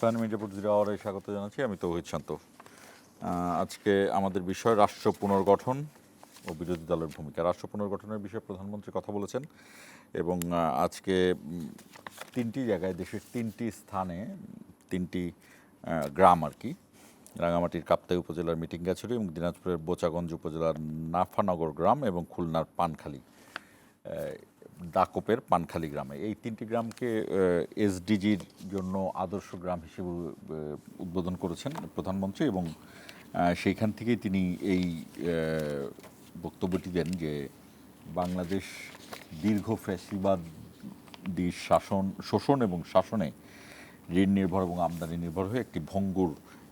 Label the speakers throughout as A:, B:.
A: Fun media প্রতিনিধি আওয়ারে স্বাগত জানাচ্ছি। আমি তৌহিদ শান্ত। আজকে আমাদের বিষয় রাষ্ট্র পুনর্গঠন ও বিরোধী দলের ভূমিকা। রাষ্ট্র পুনর্গঠনের বিষয়ে প্রধানমন্ত্রী কথা বলেছেন এবং আজকে তিনটি জায়গায় দেশের তিনটি স্থানে তিনটি গ্রাম আর কি, রাঙামাটির কাপ্তাই উপজেলার মিটিংগাছড়ি এবং দিনাজপুরের বোচাগঞ্জ উপজেলার নাফানগর গ্রাম এবং খুলনার পানখালী দাকোপের পানখালী গ্রামে, এই তিনটি গ্রামকে এসডিজির জন্য আদর্শ গ্রাম হিসেবে উদ্বোধন করেছেন প্রধানমন্ত্রী এবং সেইখান থেকেই তিনি এই বক্তব্যটি দেন যে বাংলাদেশ দীর্ঘ ফ্যাসিবাদী শোষণ এবং শাসনে ঋণ নির্ভর এবং আমদানি নির্ভর হয়ে একটি ভঙ্গুর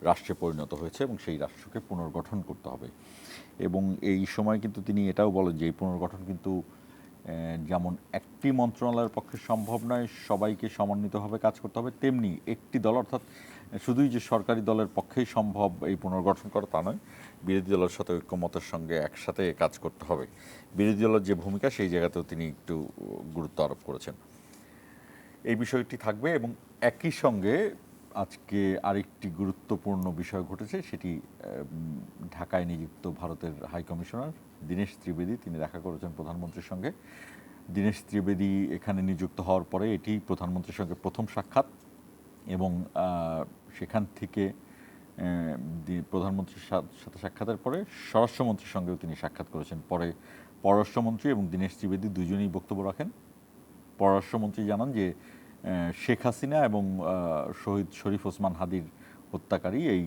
A: রাষ্ট্রে পরিণত হয়েছে এবং সেই রাষ্ট্রকে পুনর্গঠন করতে হবে। এবং এই সময় কিন্তু তিনি এটাও বলেন যে এই পুনর্গঠন কিন্তু যেমন একটি মন্ত্রণালয়ের পক্ষে সম্ভব নয়, সবাইকে সমন্বিতভাবে কাজ করতে হবে, তেমনি একটি দল অর্থাৎ শুধুই যে সরকারি দলের পক্ষেই সম্ভব এই পুনর্গঠন করা তা নয়, বিরোধী দলের সাথে ঐক্যমতের সঙ্গে একসাথে কাজ করতে হবে। বিরোধী দলের যে ভূমিকা সেই জায়গাতেও তিনি একটু গুরুত্ব আরোপ করেছেন। এই বিষয়টি থাকবে এবং একই সঙ্গে আজকে আরেকটি গুরুত্বপূর্ণ বিষয় ঘটেছে, সেটি ঢাকায় নিযুক্ত ভারতের হাইকমিশনার দীনেশ ত্রিবেদী তিনি দেখা করেছেন প্রধানমন্ত্রীর সঙ্গে। দীনেশ ত্রিবেদী এখানে নিযুক্ত হওয়ার পরে এটি প্রধানমন্ত্রীর সঙ্গে প্রথম সাক্ষাৎ এবং সেখান থেকে প্রধানমন্ত্রীর সাথে সাক্ষাতের পরে স্বরাষ্ট্রমন্ত্রীর সঙ্গেও তিনি সাক্ষাৎ করেছেন। পরে পররাষ্ট্রমন্ত্রী এবং দীনেশ ত্রিবেদী দুজনেই বক্তব্য রাখেন। পররাষ্ট্রমন্ত্রী জানান যে শেখ হাসিনা এবং শহীদ শরীফ ওসমান হাদির হত্যাকারী এই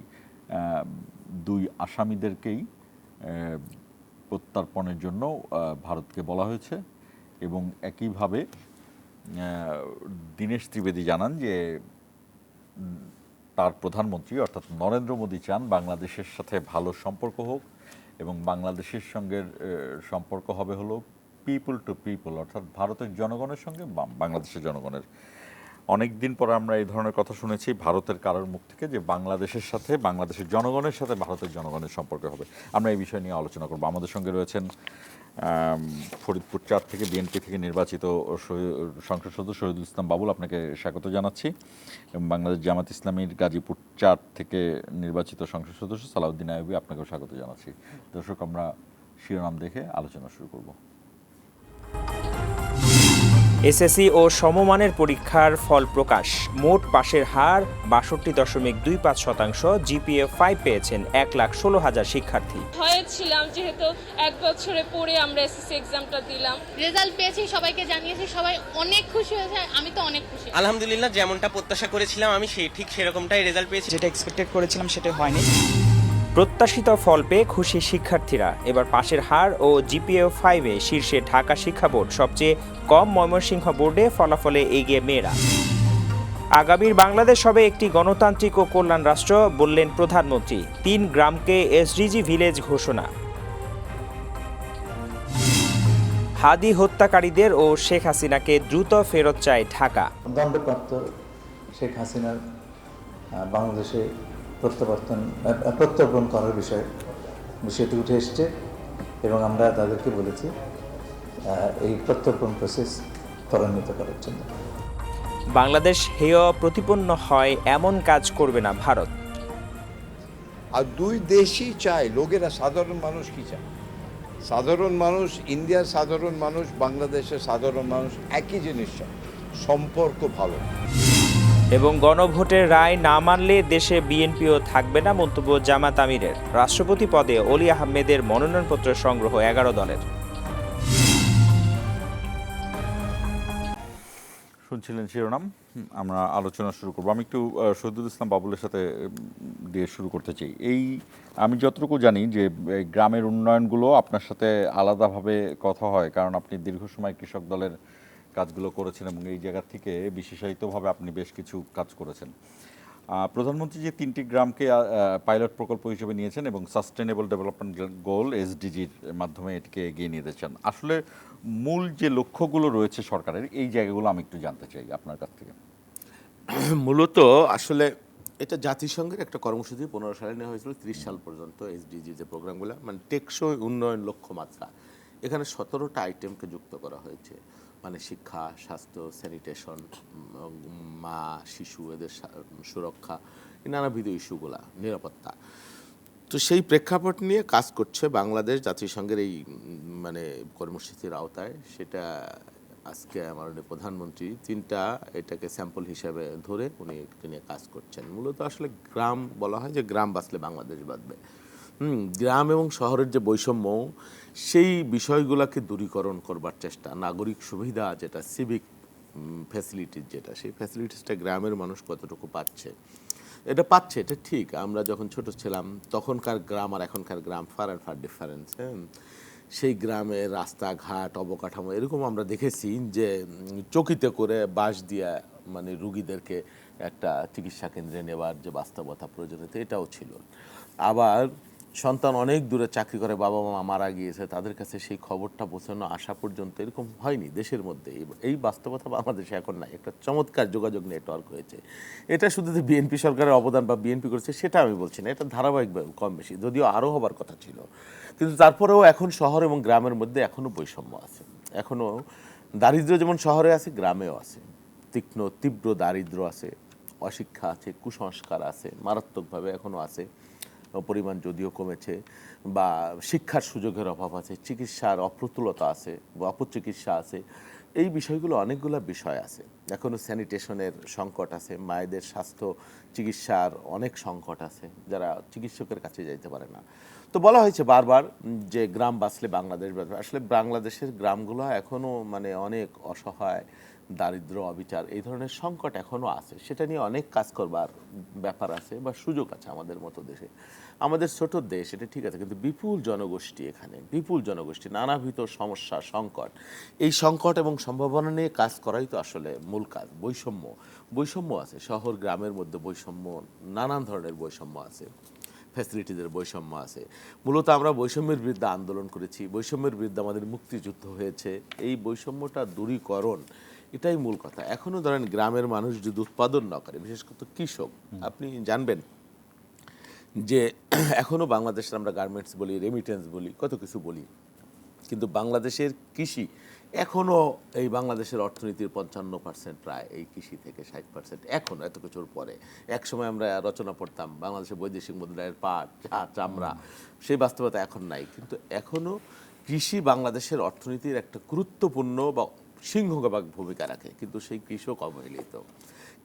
A: দুই আসামিদেরকেই প্রত্যর্পণের জন্য ভারতকে বলা হয়েছে এবং একইভাবে দীনেশ ত্রিবেদী জানান যে তার প্রধানমন্ত্রী অর্থাৎ নরেন্দ্র মোদী চান বাংলাদেশের সাথে ভালো সম্পর্ক হোক এবং বাংলাদেশের সঙ্গে সম্পর্ক হবে হলো পিপল টু পিপল, অর্থাৎ ভারতের জনগণের সঙ্গে বাংলাদেশের জনগণের। অনেক দিন পর আমরা এই ধরনের কথা শুনেছি ভারতের কারোর মুখ থেকে যে বাংলাদেশের সাথে বাংলাদেশের জনগণের সাথে ভারতের জনগণের সম্পর্ক হবে। আমরা এই বিষয় নিয়ে আলোচনা করব। আমাদের সঙ্গে রয়েছেন ফরিদপুর ৪ থেকে বিএনপি থেকে নির্বাচিত সংসদ সদস্য শহীদুল ইসলাম বাবুল, আপনাকে স্বাগত জানাচ্ছি। এবং বাংলাদেশ জামাত ইসলামীর গাজীপুর ৪ থেকে নির্বাচিত সংসদ সদস্য সালাউদ্দিন আইয়ুবী, আপনাকেও স্বাগত জানাচ্ছি। দর্শক, আমরা শিরোনাম দেখে আলোচনা শুরু করব।
B: এসএসসি ও সমমানের পরীক্ষার ফল প্রকাশ। মোট পাশের হার ৬২.25%। জিপিএ 5 পেয়েছেন ১,১৬,০০০ শিক্ষার্থী।
C: ভয়ে ছিলাম যেহেতু এক বছরে পরে আমরা এসএসসি এক্সামটা দিলাম।
D: রেজাল্ট পেয়েছি, সবাইকে জানিয়েছি, সবাই অনেক খুশি হয়েছে, আমি তো অনেক খুশি।
E: আলহামদুলিল্লাহ, যেমনটা প্রত্যাশা করেছিলাম আমি ঠিক সেরকমটাই রেজাল্ট পেয়েছি।
F: যেটা এক্সপেক্টেড করেছিলাম সেটা হয়নি।
B: প্রত্যাশিত ফল পেয়ে খুশি শিক্ষার্থীরা। এবার পাশের হার ও জিপিএ 5-এ শীর্ষে ঢাকা শিক্ষা বোর্ড, সবচেয়ে কম ময়মনসিংহ বোর্ডে ফলাফলে এগিয়ে মেয়েরা। আগামীর বাংলাদেশ হবে একটি গণতান্ত্রিক ও কল্যাণ রাষ্ট্র, বললেন প্রধানমন্ত্রী। ৩ গ্রামকে এসডিজি ভিলেজ ঘোষণা। হাদি হত্যাকারীদের ও শেখ হাসিনাকে দ্রুত ফেরত চায় ঢাকা।
G: দণ্ডপ্রাপ্ত শেখ হাসিনার বাংলাদেশে প্রত্যর্পণ করার বিষয়টি উঠে এসছে এবং আমরা তাদেরকে বলেছি এই প্রত্যর্পণ প্রসেস ত্বরান্বিত করার জন্য।
B: বাংলাদেশ হেয় প্রতিপন্ন হয় এমন কাজ করবে না ভারত।
H: আর দুই দেশই চায়, লোকেরা সাধারণ মানুষ কি চায়? সাধারণ মানুষ, ইন্ডিয়ার সাধারণ মানুষ, বাংলাদেশের সাধারণ মানুষ একই জিনিস চায়, সম্পর্ক ভালো।
B: এবং গণভোটের রায় না মানলে দেশে বিএনপিও থাকবে না, মন্তব্য জামাত আমিরের। রাষ্ট্রপতি পদে অলি আহমেদের মনোনয়নপত্র সংগ্রহ 11 দলের।
A: শুনছিলেন শিরোনাম, আমরা আলোচনা শুরু করবো। আমি একটু শহীদুল ইসলাম বাবুলের সাথে দিয়ে শুরু করতে চাই। আমি যতটুকু জানি যে গ্রামের উন্নয়নগুলো আপনার সাথে আলাদাভাবে কথা হয়, কারণ আপনি দীর্ঘ সময় কৃষক দলের কাজগুলো করেছেন এবং এই জায়গা থেকে বিশেষায়িতভাবে আপনি বেশ কিছু কাজ করেছেন। প্রধানমন্ত্রী যে 3টি গ্রামকে পাইলট প্রকল্প হিসেবে নিয়েছেন এবং সাস্টেনেবল ডেভেলপমেন্ট গোল এসডিজির মাধ্যমে এটিকে এগিয়ে নিয়ে যাচ্ছেন, আসলে মূল যে লক্ষ্যগুলো রয়েছে সরকারের, এই জায়গাগুলো আমি একটু জানতে চাই আপনার কাছ থেকে।
I: মূলত আসলে এটা জাতিসংঘের একটা কর্মসূচি 15 সালে নেওয়া হয়েছিল 30 সাল পর্যন্ত। এসডিজি যে প্রোগ্রামগুলো মানে টেকসই উন্নয়ন লক্ষ্যমাত্রা, এখানে 17টা আইটেমকে যুক্ত করা হয়েছে। মানে শিক্ষা, স্বাস্থ্য, স্যানিটেশন, মা শিশু এদের সুরক্ষা, এই নানাবিধ ইস্যুগুলা, নিরাপত্তা। তো সেই প্রেক্ষাপট নিয়ে কাজ করছে বাংলাদেশ জাতিসংঘের এই মানে কর্মসূচির আওতায়। সেটা আজকে আমার প্রধানমন্ত্রী এটাকে স্যাম্পল হিসাবে ধরে উনি এটা নিয়ে কাজ করছেন। মূলত আসলে গ্রাম বলা হয় যে গ্রাম বাঁচলে বাংলাদেশ বাঁচবে। গ্রাম এবং শহরের যে বৈষম্য, সেই বিষয়গুলোকে দূরীকরণ করবার চেষ্টা, নাগরিক সুবিধা যেটা সিভিক ফ্যাসিলিটিস যেটা, সেই ফ্যাসিলিটিসটা গ্রামের মানুষ কতটুকু পাচ্ছে, এটা পাচ্ছে, এটা ঠিক। আমরা যখন ছোট ছিলাম তখনকার গ্রাম আর এখনকার গ্রাম ফার অ্যান্ড ফার ডিফারেন্স। সেই গ্রামে রাস্তাঘাট, অবকাঠামো এরকম আমরা দেখেছি যে চকিতে করে বাঁশ দিয়া মানে রুগীদেরকে একটা চিকিৎসা কেন্দ্রে নেওয়ার যে বাস্তবতা প্রয়োজনীয়তা, এটাও ছিল। আবার সন্তান অনেক দূরে চাকরি করে, বাবা মা মারা গিয়েছে, তাদের কাছে সেই খবরটা পৌঁছানো আসা পর্যন্ত এরকম হয়নি দেশের মধ্যে। এই বাস্তবতা বাংলাদেশে এখন নাই। একটা চমৎকার যোগাযোগ নেটওয়ার্ক হয়েছে। এটা শুধু যে বিএনপি সরকারের অবদান বা বিএনপি করেছে সেটা আমি বলছি না, এটা ধারাবাহিকভাবে কম বেশি, যদিও আরও হবার কথা ছিল। কিন্তু তারপরেও এখন শহর এবং গ্রামের মধ্যে এখনও বৈষম্য আছে। এখনও দারিদ্র্য যেমন শহরে আছে, গ্রামেও আছে। তীব্র দারিদ্র্য আছে, অশিক্ষা আছে, কুসংস্কার আছে, মারাত্মকভাবে এখনও আছে। পরিমাণ যদিও কমেছে, বা শিক্ষার সুযোগের অভাব আছে, চিকিৎসার অপ্রতুলতা আছে বা অপচিকিৎসা আছে। এই বিষয়গুলো অনেকগুলো বিষয় আছে। এখনও স্যানিটেশনের সংকট আছে, মায়েদের স্বাস্থ্য চিকিৎসার অনেক সংকট আছে, যারা চিকিৎসকের কাছে যাইতে পারে না। তো বলা হয়েছে বারবার যে গ্রাম বাঁচলে বাংলাদেশ বাঁচবে। আসলে বাংলাদেশের গ্রামগুলো এখনও মানে অনেক অসহায়, দারিদ্র্য, অবিচার, এই ধরনের সংকট এখনও আছে। সেটা নিয়ে অনেক কাজ করবার ব্যাপার আছে বা সুযোগ আছে আমাদের মতো দেশে। আমাদের ছোট দেশ, এটা ঠিক আছে, কিন্তু বিপুল জনগোষ্ঠী, এখানে বিপুল জনগোষ্ঠী, নানাবিধ সমস্যা, সংকট। এই সংকট এবং সম্ভাবনা নিয়ে কাজ করাই তো আসলে মূল কাজ। বৈষম্য আছে, শহর গ্রামের মধ্যে বৈষম্য, নানান ধরনের বৈষম্য আছে, ফ্যাসিলিটিজের বৈষম্য আছে। মূলত আমরা বৈষম্যের বিরুদ্ধে আন্দোলন করেছি, বৈষম্যের বিরুদ্ধে আমাদের মুক্তিযুদ্ধ হয়েছে। এই বৈষম্যটা দূরীকরণ, এটাই মূল কথা। এখনও ধরেন গ্রামের মানুষ যদি উৎপাদন না করে, বিশেষ করে কৃষক, আপনি জানবেন যে এখনও বাংলাদেশের আমরা গার্মেন্টস বলি, রেমিটেন্স বলি, কত কিছু বলি, কিন্তু বাংলাদেশের কৃষি এখনও এই বাংলাদেশের অর্থনীতির 55% প্রায় এই কৃষি থেকে 60%। এখন এত কিছুর পরে একসময় আমরা রচনা পড়তাম বাংলাদেশের বৈদেশিক মুদ্রার পাট, চামড়া, সেই বাস্তবতা এখন নাই। কিন্তু এখনও কৃষি বাংলাদেশের অর্থনীতির একটা গুরুত্বপূর্ণ বা সিংহভাগ ভূমিকা রাখে, কিন্তু সেই কৃষক অবহেলিত।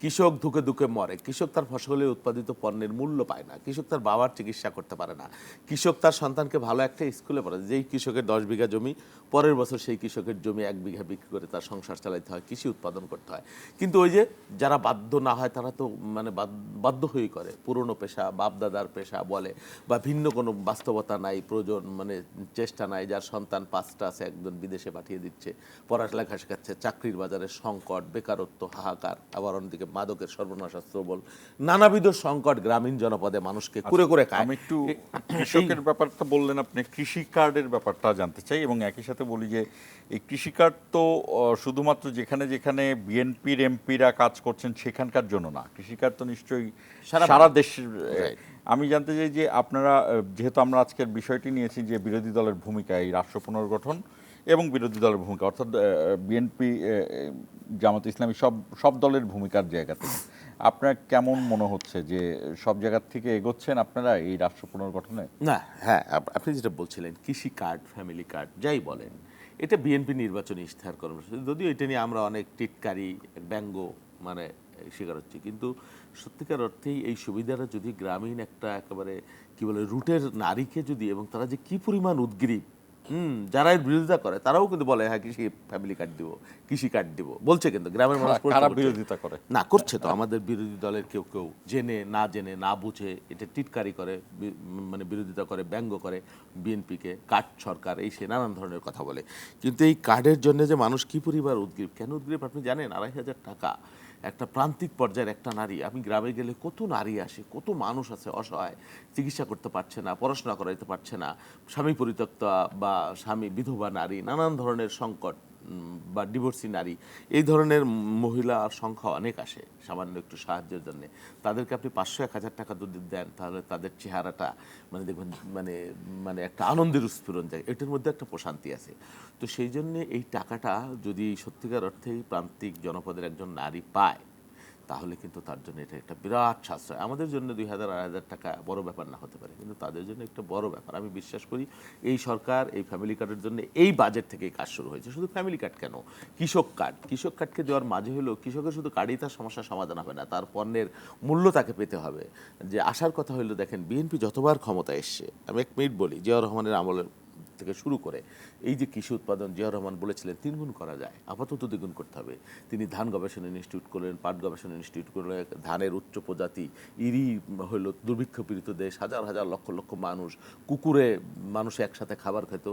I: কৃষক ধুকে ধুকে মরে, কৃষক তার ফসলে উৎপাদিত পণ্যের মূল্য পায় না, কৃষক তার বাবার চিকিৎসা করতে পারে না, কৃষক তার সন্তানকে ভালো একটা স্কুলে পড়ায়। যেই কৃষকের 10 বিঘা জমি, পরের বছর সেই কৃষকের জমি 1 বিঘা বিক্রি করে তার সংসার চালাতে হয়, কৃষি উৎপাদন করতে হয়। কিন্তু ওই যে যারা বাধ্য না হয়, তারা তো মানে বাধ্য হয়েই করে, পুরনো পেশা, বাপদাদার পেশা বলে, বা ভিন্ন কোনো বাস্তবতা নাই, প্রয়োজন মানে চেষ্টা নাই, যার সন্তান 5টা আছে, একজন বিদেশে পাঠিয়ে দিচ্ছে, পড়ালেখা শেখাচ্ছে, চাকরির বাজারে সংকট, বেকারত্ব, হাহাকার, আবার অন্যদিকে মাদকের সর্বনাশ, বল, নানাবিধ সংকট গ্রামীণ জনপদে মানুষকে কুরে করে খায়।
A: আমি একটু কৃষকের ব্যাপারটা বললেন আপনি, কৃষি কার্ডের ব্যাপারটা জানতে চাই, এবং একই সাথে বলি যে এই কৃষি কার্ড তো শুধুমাত্র যেখানে যেখানে বিএনপির এমপিরা কাজ করছেন সেখানকার জন্য না, কৃষি কার্ড তো নিশ্চয়ই সারা দেশের। আমি জানতে চাই যে আপনারা, যেহেতু আমরা আজকের বিষয়টি নিয়েছি যে বিরোধী দলের ভূমিকা এই রাষ্ট্র পুনর্গঠন এবং বিরোধী দলের ভূমিকা, অর্থাৎ বিএনপি, জামাত ইসলামী, সব দলের ভূমিকার জায়গা থেকে আপনার কেমন মনে হচ্ছে যে সব জায়গা থেকে এগোচ্ছেন আপনারা এই রাষ্ট্র পুনর্গঠনে?
I: না, হ্যাঁ, আপনি যেটা বলছিলেন কৃষি কার্ড, ফ্যামিলি কার্ড, যাই বলেন, এটা বিএনপি নির্বাচনী ইশতেহার কর্মসূচি, যদিও এটা নিয়ে আমরা অনেক টিটকারি, ব্যঙ্গ মানে শিকার হচ্ছি, কিন্তু সত্যিকার অর্থেই এই সুবিধাটা যদি গ্রামীণ একটা একেবারে কি বলে রুটের নারীকে যদি, এবং তারা যে কি পরিমাণ উদ্গ্রীব, যারা এর বিরোধিতা করে তারাও কিন্তু বলে হ্যাঁ কৃষি ফ্যামিলি কার্ড দিব, কৃষি কার্ড দিব বলছে, কিন্তু গ্রামের মানুষ
A: বিরোধিতা করে
I: না, করছে তো আমাদের বিরোধী দলের কেউ কেউ জেনে না বুঝে এটা টিটকারি করে, মানে বিরোধিতা করে, ব্যঙ্গ করে বিএনপিকে, কার্ড সরকার, এই সে নানান ধরনের কথা বলে। কিন্তু এই কার্ডের জন্য যে মানুষ কি পরিবার উদ্গ্রীব, কেন উদ্গ্রীব আপনি জানেন? 2,500 টাকা একটা প্রান্তিক পর্যায়ের একটা নারী, আমি গ্রামে গেলে কত নারী আসে, কত মানুষ আছে অসহায়, চিকিৎসা করতে পারছে না, পড়াশোনা করাইতে পারছে না, স্বামী পরিত্যক্ত বা স্বামী বিধবা নারী, নানান ধরনের সংকট, বা ডিভোর্সি নারী, এই ধরনের মহিলার সংখ্যা অনেক আসে সামান্য একটু সাহায্যের জন্য। তাদেরকে আপনি 500-1000 টাকা যদি দেন, তাহলে তাদের চেহারাটা মানে দেখবেন মানে মানে একটা আনন্দের উৎস্ফুরণ যায়, এটার মধ্যে একটা প্রশান্তি আছে। তো সেই জন্য এই টাকাটা যদি সত্যিকার অর্থেই প্রান্তিক জনপদের একজন নারী পায়, তাহলে কিন্তু তার জন্য এটা একটা বিরাট সাশ্রয়। আমাদের জন্য 2000-2500 টাকা বড় ব্যাপার না হতে পারে, কিন্তু তাদের জন্য একটা বড় ব্যাপার। আমি বিশ্বাস করি এই সরকার এই ফ্যামিলি কার্ডের জন্য এই বাজেট থেকে কাজ শুরু হয়েছে। শুধু ফ্যামিলি কার্ড কেন, কৃষক কার্ডকে দেওয়ার মাঝে হলো কৃষকের শুধু কার্ডেই তার সমস্যার সমাধান হবে না, তার পণ্যের মূল্য তাকে পেতে হবে। যে আসার কথা হলো, দেখেন বিএনপি যতবার ক্ষমতা এসছে, আমি 1 মিনিট বলি, জিয়াউর রহমানের আমলের থেকে শুরু করে এই যে কৃষি উৎপাদন, জিয়াউর রহমান বলেছিলেন 3 গুণ করা যায়, আপাতত 2 গুণ করতে হবে। তিনি ধান গবেষণা ইনস্টিটিউট করলেন, পাট গবেষণা ইনস্টিটিউট করলেন, ধানের উচ্চ প্রজাতি, ইরি হলো দুর্ভিক্ষ পীড়িত দেশ, হাজার হাজার লক্ষ লক্ষ মানুষ, কুকুরে মানুষ একসাথে খাবার খেত,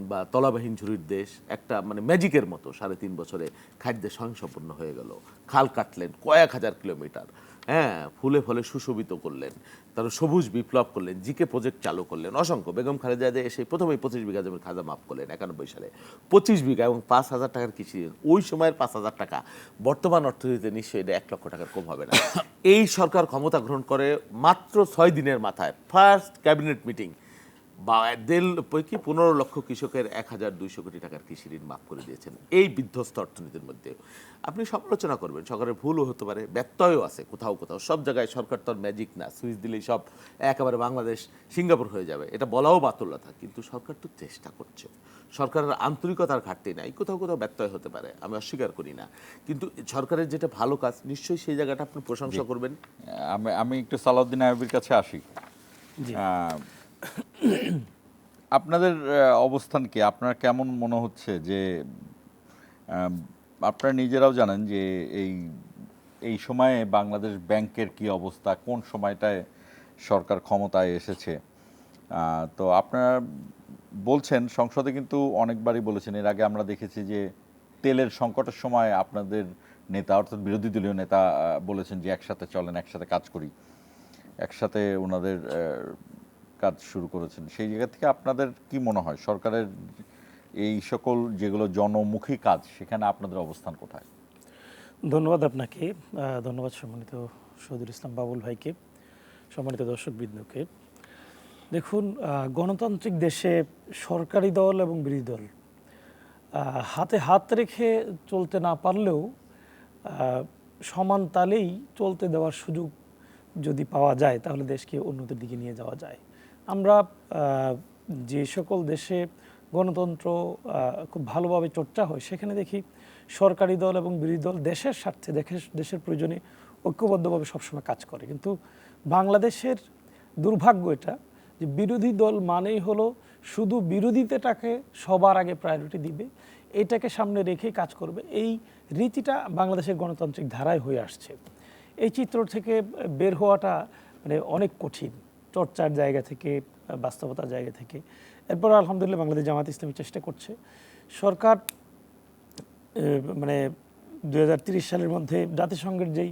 I: বা তলাবাহীন ঝুড়ির দেশ, একটা মানে ম্যাজিকের মতো 3.5 বছরে খাদ্যে স্বয়ংসম্পূর্ণ হয়ে গেল। খাল কাটলেন কয়েক হাজার কিলোমিটার, হ্যাঁ, ফুলে ফলে সুশোভিত করলেন, তারপর সবুজ বিপ্লব করলেন, জিকে প্রজেক্ট চালু করলেন অসংখ্য। বেগম খালেদা জিয়া এসে প্রথমেই 25 বিঘা জমির খাজা মাফ করলেন 91 সালে, 25 বিঘা এবং 5,000 টাকার কৃষি ঋণ। ওই সময়ের 5,000 টাকা বর্তমান অর্থনীতিতে নিশ্চয়ই এটা 1 লক্ষ টাকার কম হবে না। এই সরকার ক্ষমতা গ্রহণ করে মাত্র 6 দিনের মাথায় ফার্স্ট ক্যাবিনেট মিটিং বা 15 লক্ষ কৃষকের 1,200 কোটি টাকার কৃষি ঋণ মাফ করে দিয়েছেন এই বিধ্বস্ত অর্থনীতির মধ্যে। আপনি সমালোচনা করবেন, সরকারের ভুলও হতে পারে, ব্যত্যয়ও আছে কোথাও কোথাও, সব জায়গায় সরকার তো আর ম্যাজিক না, সুইচ দিলেই সব একেবারে বাংলাদেশ সিঙ্গাপুর হয়ে যাবে, এটা বলাও বাতুলতা। কিন্তু সরকার তো চেষ্টা করছে, সরকারের আন্তরিকতার ঘাটতি নাই, কোথাও কোথাও ব্যত্যয় হতে পারে, আমি অস্বীকার করি না, কিন্তু সরকারের যেটা ভালো কাজ নিশ্চয়ই সেই জায়গাটা আপনি প্রশংসা করবেন।
A: আমি একটু সালাউদ্দিন আইয়ুবীর কাছে আসি। আপনাদের অবস্থান কি? আপনার কেমন মনে হচ্ছে যে আপনারা নিজেরাও জানেন যে এই সময়ে বাংলাদেশ ব্যাংকের কি অবস্থা, কোন সময়টায় সরকার ক্ষমতায় এসেছে, তো আপনারা বলছেন, সংসদে কিন্তু অনেকবারই বলেছেন, এর আগে আমরা দেখেছি যে তেলের সংকটের সময় আপনাদের নেতা অর্থাৎ বিরোধী দলীয় নেতা বলেছেন যে একসাথে চলেন, একসাথে কাজ করি, একসাথে ওনাদের কাজ শুরু করেছেন। সেই জায়গা থেকে আপনাদের কি মনে হয় সরকারের এই সকল যেগুলো জনমুখী কাজ, সেখানে আপনাদের অবস্থান কোথায়?
J: ধন্যবাদ আপনাকে, ধন্যবাদ সম্মানিত শহীদুল ইসলাম বাবুল ভাইকে, সম্মানিত দর্শকবৃন্দকে। দেখুন, গণতান্ত্রিক দেশে সরকারি দল এবং বিরোধী দল হাতে হাত রেখে চলতে না পারলেও সমান তালেই চলতে দেওয়ার সুযোগ যদি পাওয়া যায়, তাহলে দেশকে উন্নতির দিকে নিয়ে যাওয়া যায়। আমরা যে সকল দেশে গণতন্ত্র খুব ভালোভাবে চর্চা হয়, সেখানে দেখি সরকারি দল এবং বিরোধী দল দেশের স্বার্থে, দেশের প্রয়োজনে ঐক্যবদ্ধভাবে সবসময় কাজ করে। কিন্তু বাংলাদেশের দুর্ভাগ্য এটা যে বিরোধী দল মানেই হলো শুধু বিরোধিতাটাকে সবার আগে প্রায়োরিটি দিবে, এটাকে সামনে রেখেই কাজ করবে। এই রীতিটা বাংলাদেশের গণতান্ত্রিক ধারায় হয়ে আসছে। এই চিত্র থেকে বের হওয়াটা মানে অনেক কঠিন, চর্চার জায়গা থেকে, বাস্তবতার জায়গা থেকে। এরপর আলহামদুলিল্লাহ বাংলাদেশ জামাত ইসলামী চেষ্টা করছে। সরকার মানে 2030 সালের মধ্যে জাতিসংঘের যেই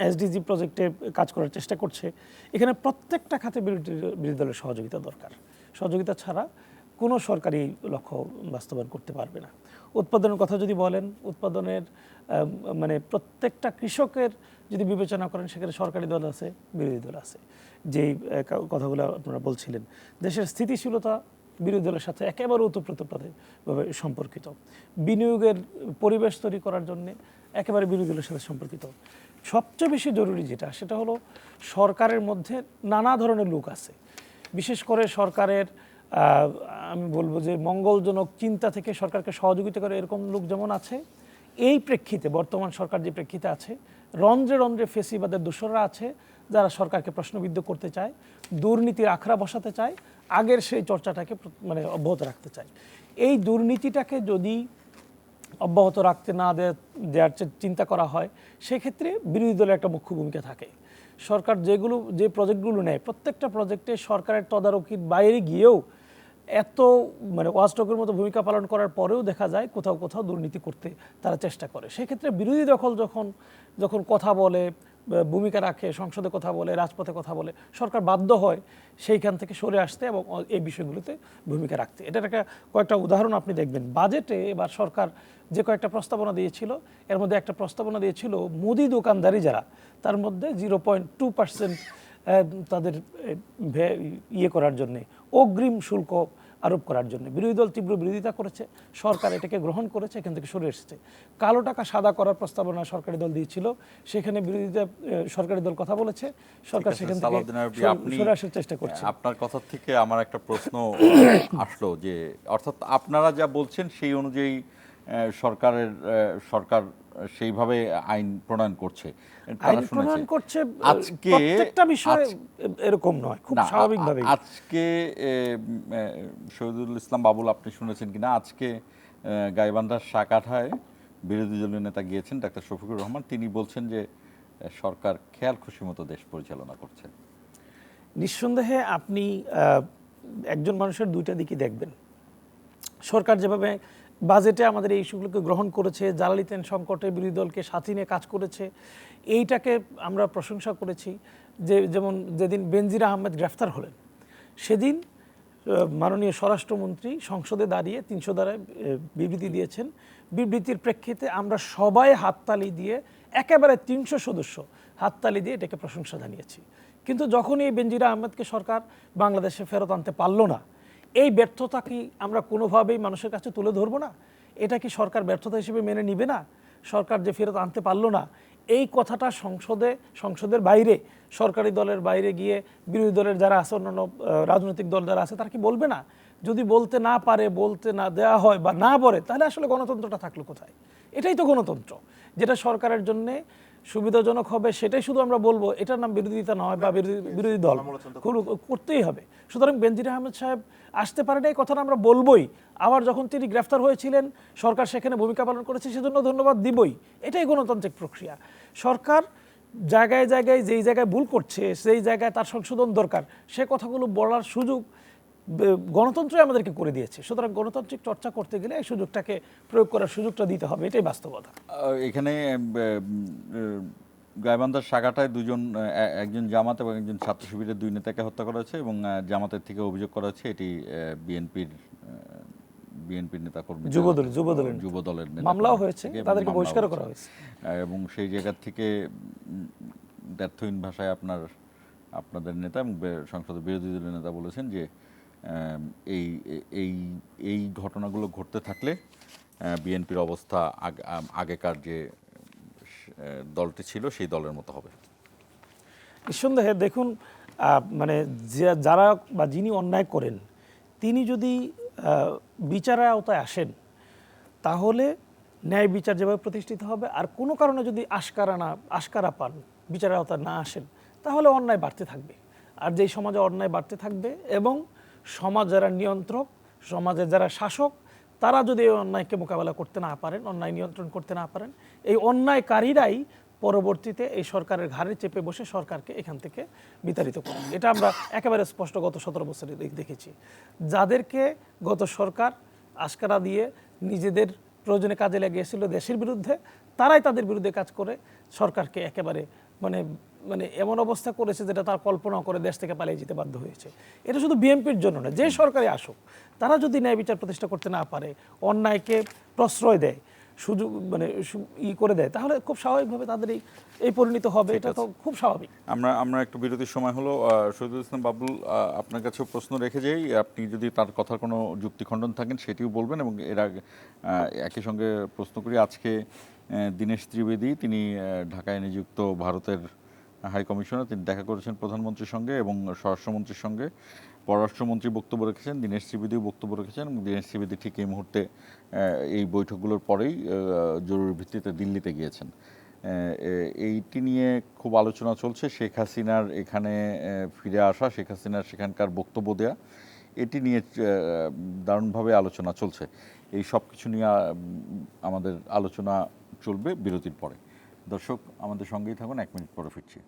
J: এসডিজি প্রজেক্টে কাজ করার চেষ্টা করছে। এখানে প্রত্যেকটা খাতে বিরোধী দলের সহযোগিতা দরকার। সহযোগিতা ছাড়া কোনো সরকারি লক্ষ্য বাস্তবায়ন করতে পারবে না। উৎপাদনের কথা যদি বলেন, উৎপাদনের মানে প্রত্যেকটা কৃষকের যদি বিবেচনা করেন, সেখানে সরকারি দল আছে, বিরোধী দল আছে। যেই কথাগুলো আপনারা বলছিলেন, দেশের স্থিতিশীলতা বিরোধী দলের সাথে একেবারে ওতপ্রোতভাবে সম্পর্কিত। বিনিয়োগের পরিবেশ তৈরি করার জন্য একেবারে বিরোধী দলের সাথে সম্পর্কিত। সবচেয়ে বেশি জরুরি যেটা, সেটা হলো সরকারের মধ্যে নানা ধরনের লোক আছে। বিশেষ করে সরকারের আমি বলবো যে মঙ্গলজনক চিন্তা থেকে সরকারকে সহযোগিতা করে এরকম লোক যেমন আছে, এই প্রেক্ষিতে বর্তমান সরকার যে প্রেক্ষিতে আছে, রন্ধ্রে রন্ধ্রে ফেসিবাদের দোসররা আছে, যারা সরকারকে প্রশ্নবিদ্ধ করতে চায়, দুর্নীতির আখড়া বসাতে চায়, আগের সেই চর্চাটাকে মানে অব্যাহত রাখতে চায়। এই দুর্নীতিটাকে যদি অব্যাহত রাখতে না দেওয়ার চিন্তা করা হয়, সেক্ষেত্রে বিরোধী দলের একটা মুখ্য ভূমিকা থাকে। সরকার যে প্রজেক্টগুলো নেয়, প্রত্যেকটা প্রজেক্টে সরকারের তদারকির বাইরে গিয়েও এত মানে ওয়াচডগের মতো ভূমিকা পালন করার পরেও দেখা যায় কোথাও কোথাও দুর্নীতি করতে তারা চেষ্টা করে। সেক্ষেত্রে বিরোধী দল যখন কথা বলে, ভূমিকা রাখে, সংসদে কথা বলে, রাজপথে কথা বলে, সরকার বাধ্য হয় সেইখান থেকে সরে আসতে এবং এই বিষয়গুলোতে ভূমিকা রাখতে। এটার কয়েকটা উদাহরণ আপনি দেখবেন। বাজেটে এবার সরকার যে কয়েকটা প্রস্তাবনা দিয়েছিল, এর মধ্যে একটা প্রস্তাবনা দিয়েছিল মুদি দোকানদারি যারা, তার মধ্যে 0.2% তাদের করার জন্যে, অগ্রিম শুল্ক আরোপ করার জন্য। বিরোধী দল তীব্র বিরোধিতা করেছে, সরকার এটাকে গ্রহণ করেছে, এখান থেকে সরে এসেছে। কালো টাকা সাদা করার প্রস্তাবনা সরকারি দল দিয়েছিল, সেখানে বিরোধিতা সরকারি দল কথা বলেছে, সরকার সেখান থেকে সরে আসার চেষ্টা করছে।
A: আপনার কথা থেকে আমার একটা প্রশ্ন আসলো যে অর্থাৎ আপনারা যা বলছেন সেই অনুযায়ী সরকার সেইভাবে আইন প্রণয়ন করছে,
J: আইন প্রণয়ন করছে,
A: আজকে
J: প্রত্যেকটা বিষয় এরকম নয়, খুব স্বাভাবিকভাবে।
A: আজকে শহীদুল ইসলাম বাবুল, আপনি শুনেছেন কিনা, আজকে গাইবান্ধার সাকাঠায় বিরোধী দলীয় নেতা গিয়েছেন ডাক্তার শফিকুর রহমান, তিনি বলছেন যে সরকার খেয়াল খুশি মতো দেশ পরিচালনা করছে।
J: নিঃসন্দেহে আপনি একজন মানুষের দুইটা দিকই দেখবেন। সরকার যেভাবে বাজেটে আমাদের এই ইস্যুগুলোকে গ্রহণ করেছে, জ্বালানি তেল সংকটে বিরোধী দলকে সাথে নিয়ে কাজ করেছে, এইটাকে আমরা প্রশংসা করেছি। যেমন যেদিন বেনজির আহমেদ গ্রেফতার হলেন, সেদিন মাননীয় স্বরাষ্ট্রমন্ত্রী সংসদে দাঁড়িয়ে 300 ধারায় বিবৃতি দিয়েছেন। বিবৃতির প্রেক্ষিতে আমরা সবাই হাততালি দিয়ে, একেবারে 300 সদস্য হাততালি দিয়ে এটাকে প্রশংসা জানিয়েছি। কিন্তু যখন এই বেনজির আহমেদকে সরকার বাংলাদেশে ফেরত আনতে পারলো না, এই ব্যর্থতা কি আমরা কোনোভাবেই মানুষের কাছে তুলে ধরবো না? এটা কি সরকার ব্যর্থতা হিসেবে মেনে নিবে না? সরকার যে ফেরত আনতে পারলো না, এই কথাটা সংসদের বাইরে, সরকারি দলের বাইরে গিয়ে বিরোধী দলের যারা আছে, অন্যান্য রাজনৈতিক দল যারা আছে, তারা কি বলবে না? যদি বলতে না পারে, বলতে না দেওয়া হয় বা না বলে, তাহলে আসলে গণতন্ত্রটা থাকলো কোথায়? এটাই তো গণতন্ত্র। যেটা সরকারের জন্যে সুবিধাজনক হবে সেটাই শুধু আমরা বলবো, এটার নাম বিরোধিতা নয়, বা বিরোধী দল করতেই হবে। সুতরাং বেনজির আহমেদ সাহেব আসতে পারেন এই কথাটা আমরা বলবোই। আবার যখন তিনি গ্রেফতার হয়েছিলেন, সরকার সেখানে ভূমিকা পালন করেছে, সেজন্য ধন্যবাদ দিবই। এটাই গণতান্ত্রিক প্রক্রিয়া। সরকার জায়গায় জায়গায় যেই জায়গায় ভুল করছে, সেই জায়গায় তার সংশোধন দরকার, সে কথাগুলো বলার সুযোগ গণতন্ত্রই আমাদেরকে করে দিয়েছে। সুতরাং গণতান্ত্রিক চর্চা করতে গেলে এই সুযোগটাকে প্রয়োগ করার সুযোগটা দিতে হবে, এটাই বাস্তবতা।
A: এখানে গাইবান্ধার সাকাটায় একজন জামাত এবং একজন ছাত্র শিবিরের 2 নেতাকে হত্যা করা হয়েছে এবং জামাতের থেকে অভিযোগ করা হচ্ছে এটি বিএনপির নেতাকর্মী, যুব দলের
J: মামলাও হয়েছে, তাদেরকে বহিষ্কার করা হয়েছে। এবং
A: সেই জায়গা থেকে দ্ব্যর্থহীন ভাষায় আপনাদের নেতা এবং সংসদের বিরোধী দলের নেতা বলেছেন যে এই ঘটনাগুলো ঘটতে থাকলে বিএনপির অবস্থা আগেকার যে দলটি ছিল সেই দলের মতো হবে।
J: নিঃসন্দেহে দেখুন, মানে যারা বা যিনি অন্যায় করেন, তিনি যদি বিচারের আওতায় আসেন, তাহলে ন্যায় বিচার যেভাবে প্রতিষ্ঠিত হবে। আর কোনো কারণে যদি আশকারা পান, বিচারের আওতায় না আসেন, তাহলে অন্যায় বাড়তে থাকবে। আর যেই সমাজে অন্যায় বাড়তে থাকবে এবং সমাজ যারা নিয়ন্ত্রক, সমাজের যারা শাসক, তারা যদি এই অন্যায়কে মোকাবেলা করতে না পারেন, অন্যায় নিয়ন্ত্রণ করতে না পারেন, এই অন্যায়কারীরাই পরবর্তীতে এই সরকারের ঘাড়ে চেপে বসে সরকারকে এখান থেকে বিতাড়িত করেন। এটা আমরা একেবারে স্পষ্ট গত 17 বছরে দেখেছি। যাদেরকে গত সরকার আশকারা দিয়ে নিজেদের প্রয়োজনে কাজে লাগিয়েছিল দেশের বিরুদ্ধে, তারাই তাদের বিরুদ্ধে কাজ করে সরকারকে একেবারে মানে এমন অবস্থা করেছে যেটা তার কল্পনা করে দেশ থেকে পালিয়ে যেতে বাধ্য হয়েছে। এটা শুধু বিএনপির জন্য না, যে সরকারে আসুক, তারা যদি ন্যায় বিচার প্রতিষ্ঠা করতে না পারে, অন্যায়কে প্রশ্রয় দেয়, সুযোগ করে দেয়, তাহলে খুব স্বাভাবিকভাবে তাদের এই পরিণত হবে। এটা তো খুব স্বাভাবিক।
A: আমরা একটু বিরতির সময় হলো। শহীদুল ইসলাম বাবুল, আপনার কাছেও প্রশ্ন রেখে যাই, আপনি যদি তার কথার কোনো যুক্তি খণ্ডন থাকেন সেটিও বলবেন। এবং এর আগে একই সঙ্গে প্রশ্ন করি, আজকে দীনেশ ত্রিবেদী, তিনি ঢাকায় নিযুক্ত ভারতের হাই কমিশনার, তিনি দেখা করেছেন প্রধানমন্ত্রীর সঙ্গে এবং স্বরাষ্ট্রমন্ত্রীর সঙ্গে। পররাষ্ট্রমন্ত্রী বক্তব্য রেখেছেন, দীনেশ ত্রিবেদীও বক্তব্য রেখেছেন এবং দীনেশ ত্রিবেদী ঠিক এই মুহূর্তে এই বৈঠকগুলোর পরেই জরুরি ভিত্তিতে দিল্লিতে গিয়েছেন। এইটি নিয়ে খুব আলোচনা চলছে। শেখ হাসিনার এখানে ফিরে আসা, শেখ হাসিনার সেখানকার বক্তব্য দেয়া, এটি নিয়ে দারুণভাবে আলোচনা চলছে। এই সব কিছু নিয়ে আমাদের আলোচনা চলবে বিরতির পরে। দর্শক, আমাদের সঙ্গেই থাকুন, 1 মিনিট পরে ফিরছি।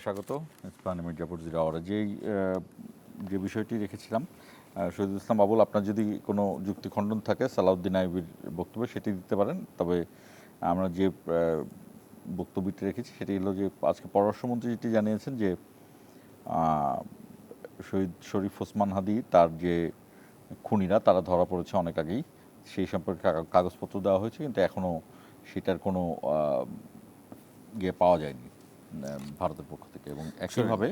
A: স্বাগত ইসলামী মির্জাপুর জিরা আওয়ারে যে বিষয়টি রেখেছিলাম শহীদুল ইসলাম বাবুল, আপনার যদি কোনো যুক্তি খণ্ডন থাকে সালাউদ্দিন আইয়ুবীর বক্তব্য সেটি দিতে পারেন। তবে আমরা যে বক্তব্যটি রেখেছি সেটি হলো যে আজকে পররাষ্ট্রমন্ত্রী যেটি জানিয়েছেন যে শহীদ শরীফ ওসমান হাদি তার যে খুনিরা তারা ধরা পড়েছে অনেক আগেই, সেই সম্পর্কে কাগজপত্র দেওয়া হয়েছে, কিন্তু এখনও সেটার কোনো পাওয়া যায়নি ভারতের পক্ষ থেকে। এবং একইভাবে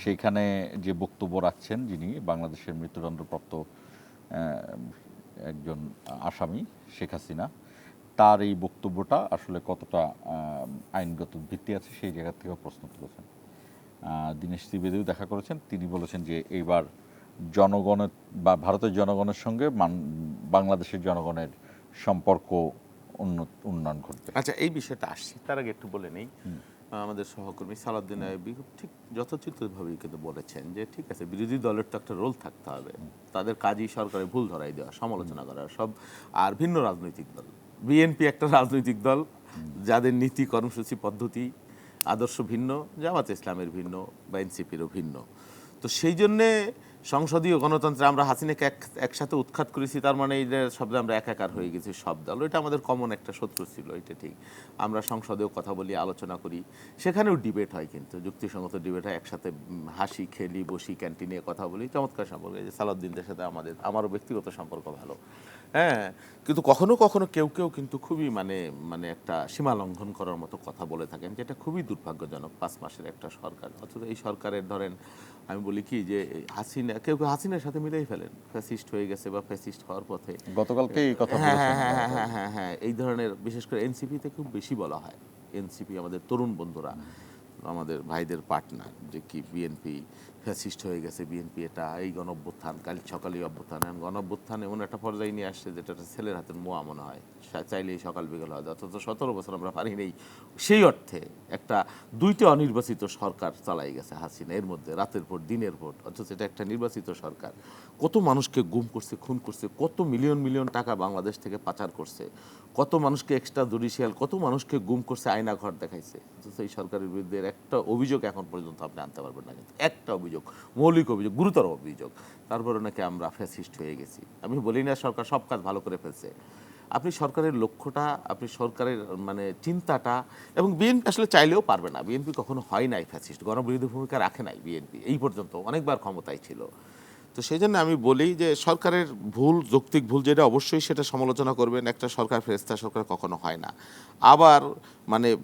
A: সেইখানে যে বক্তব্য রাখছেন যিনি বাংলাদেশের মৃত্যুদণ্ডপ্রাপ্ত একজন আসামি শেখ হাসিনা, তার এই বক্তব্যটা আসলে কতটা আইনগত ভিত্তি আছে সেই জায়গা থেকেও প্রশ্ন তুলেছেন। দীনেশ ত্রিবেদীও দেখা করেছেন, তিনি বলেছেন যে এইবার জনগণের বা ভারতের জনগণের সঙ্গে বাংলাদেশের জনগণের সম্পর্ক উন্নয়ন ঘটবে।
I: আচ্ছা, এই বিষয়টা আসছি, তার আগে একটু বলে নেই। আমাদের সহকর্মী সালাউদ্দিন আইয়ুবী ঠিক যথোচিতভাবেই কিন্তু বলেছেন যে ঠিক আছে, বিরোধী দলের তো একটা রোল থাকতে হবে, তাদের কাজই সরকারের ভুল ধরাই দেওয়া, সমালোচনা করা সব। আর ভিন্ন রাজনৈতিক দল, বিএনপি একটা রাজনৈতিক দল যাদের নীতি কর্মসূচি পদ্ধতি আদর্শ ভিন্ন, জামাত ইসলামের ভিন্ন বা এনসিপিরও ভিন্ন। তো সেই জন্যে সংসদীয় গণতন্ত্রে আমরা হাসিনাকে একসাথে উৎখাত করেছি, তার মানে এই শব্দে আমরা একাকার হয়ে গেছি সব দল। এটা আমাদের কমন একটা শত্রু ছিল, এটা ঠিক। আমরা সংসদেও কথা বলি, আলোচনা করি, সেখানেও ডিবেট হয়, কিন্তু যুক্তিসঙ্গত ডিবেট হয়, একসাথে হাসি খেলি বসি, ক্যান্টিনে কথা বলি, চমৎকার সম্পর্ক। এই যে সালাউদ্দিনদের সাথে আমারও ব্যক্তিগত সম্পর্ক ভালো, হ্যাঁ। কিন্তু কখনো কখনো কেউ কেউ কিন্তু খুবই মানে একটা সীমা লঙ্ঘন করার মতো কথা বলে থাকেন, যেটা খুবই দুর্ভাগ্যজনক। 5 মাসের একটা সরকার, অথচ এই সরকারের ধরেন আমি বলি কি যে হাসিনা, কেউ কেউ হাসিনার সাথে মিলেই ফেলেন, ফ্যাসিস্ট হয়ে গেছে বা ফ্যাসিস্ট হওয়ার পথে।
A: গতকালকে এই কথা
I: হ্যাঁ, এই ধরনের বিশেষ করে এনসিপিতে খুব বেশি বলা হয়। এনসিপি আমাদের তরুণ বন্ধুরা, আমাদের ভাইদের পার্টনার, যে কি বিএনপি ফ্যাসিস্ট হয়ে গেছে, বিএনপি এটা, এই গণঅভ্যুত্থান, কাল সকালেই অভ্যুত্থান। গণঅভ্যুত্থান এমন একটা পর্যায়ে নিয়ে আসছে যেটা একটা ছেলের হাতের মোয়া মনে হয়, চাইলেই সকাল বিকেল হয়। অথচ 17 বছর আমরা পারি নেই। সেই অর্থে একটা 2টা অনির্বাচিত সরকার চালাই গেছে হাসিনা, এর মধ্যে রাতের ভোট দিনের ভোট। অথচ এটা একটা নির্বাচিত সরকার, কত মানুষকে গুম করছে, খুন করছে, কত মিলিয়ন মিলিয়ন টাকা বাংলাদেশ থেকে পাচার করছে, কত মানুষকে এক্সট্রা জুডিশিয়াল, কত মানুষকে গুম করছে, আয়না ঘর দেখাইছে। অথচ এই সরকারের বিরুদ্ধে একটা অভিযোগ এখন পর্যন্ত আপনি আনতে পারবেন না, কিন্তু একটা অভিযোগ, মৌলিক অভিযোগ, গুরুতর অভিযোগ। তারপরে নাকি আমরা ফ্যাসিস্ট হয়ে গেছি। আমি বলি না সরকার সব কাজ ভালো করে ফেলছে, আপনি সরকারের লক্ষ্যটা, আপনি সরকারের চিন্তাটা, এবং বিএনপি আসলে চাইলেও পারবে না। বিএনপি কখনো হয় নাই ফ্যাসিস্ট, গণবিরোধী ভূমিকা রাখে নাই বিএনপি এই পর্যন্ত, অনেকবার ক্ষমতায় ছিল। তো সেই জন্য আমি বলি যে সরকারের ভুল, যৌক্তিক ভুল যেটা, অবশ্যই সেটা সমালোচনা করবেন। একটা সরকার ফেরেস্তা সরকার কখনো হয় না। আবার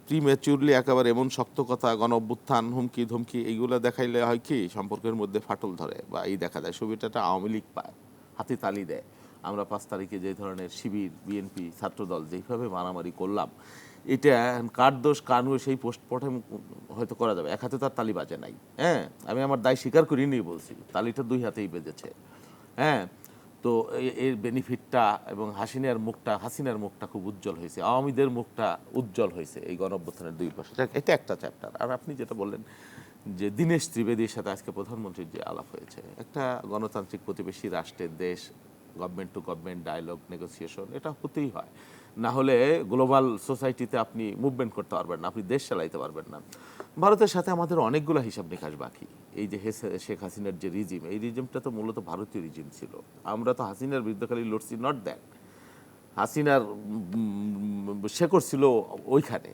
I: প্রিম্যাচিউরলি একেবারে এমন শক্ত কথা, গণ অভ্যুত্থান, হুমকি ধমকি, এইগুলো দেখাইলে হয় কি সম্পর্কের মধ্যে ফাটল ধরে, বা এই দেখা যায় সুবিধাটা আওয়ামী লীগ পায়, হাতে তালি দেয়। আমরা 5 তারিখে যে ধরনের শিবির, বিএনপি, ছাত্রদল যেইভাবে মারামারি করলাম, এটা কার দোষ কার নয় সেই পোস্টমর্টেম হয়তো করা যাবে। এক হাতে তার তালি বাজে নাই, হ্যাঁ, আমি আমার দায় স্বীকার করিনি বলছি, তালিটা 2 হাতেই বেজেছে, হ্যাঁ। তো এর বেনিফিটটা, এবং হাসিনার মুখটা খুব উজ্জ্বল হয়েছে, আওয়ামীদের মুখটা উজ্জ্বল হয়েছে এই গণঅভ্যুত্থানের 2 বছর। এটা একটা চ্যাপ্টার। আর আপনি যেটা বললেন যে দীনেশ ত্রিবেদীর সাথে আজকে প্রধানমন্ত্রীর যে আলাপ হয়েছে, একটা গণতান্ত্রিক প্রতিবেশী রাষ্ট্রের দেশ, government to government dialogue, negotiation, এটা হতেই হয়। না হলে গ্লোবাল সোসাইটিতে আপনি মুভমেন্ট করতে পারবেন না, আপনি দেশ চালাইতে পারবেন না। ভারতের সাথে আমাদের অনেকগুলো হিসাব নিকাশ বাকি। এই যে শেখ হাসিনার যে রিজিম, এই রিজিমটা তো মূলত ভারতীয় রিজিম ছিল। আমরা তো হাসিনার বিরুদ্ধে খালি লড়ছি, নট দ্যাট। হাসিনার শেকড় ছিল ওইখানে,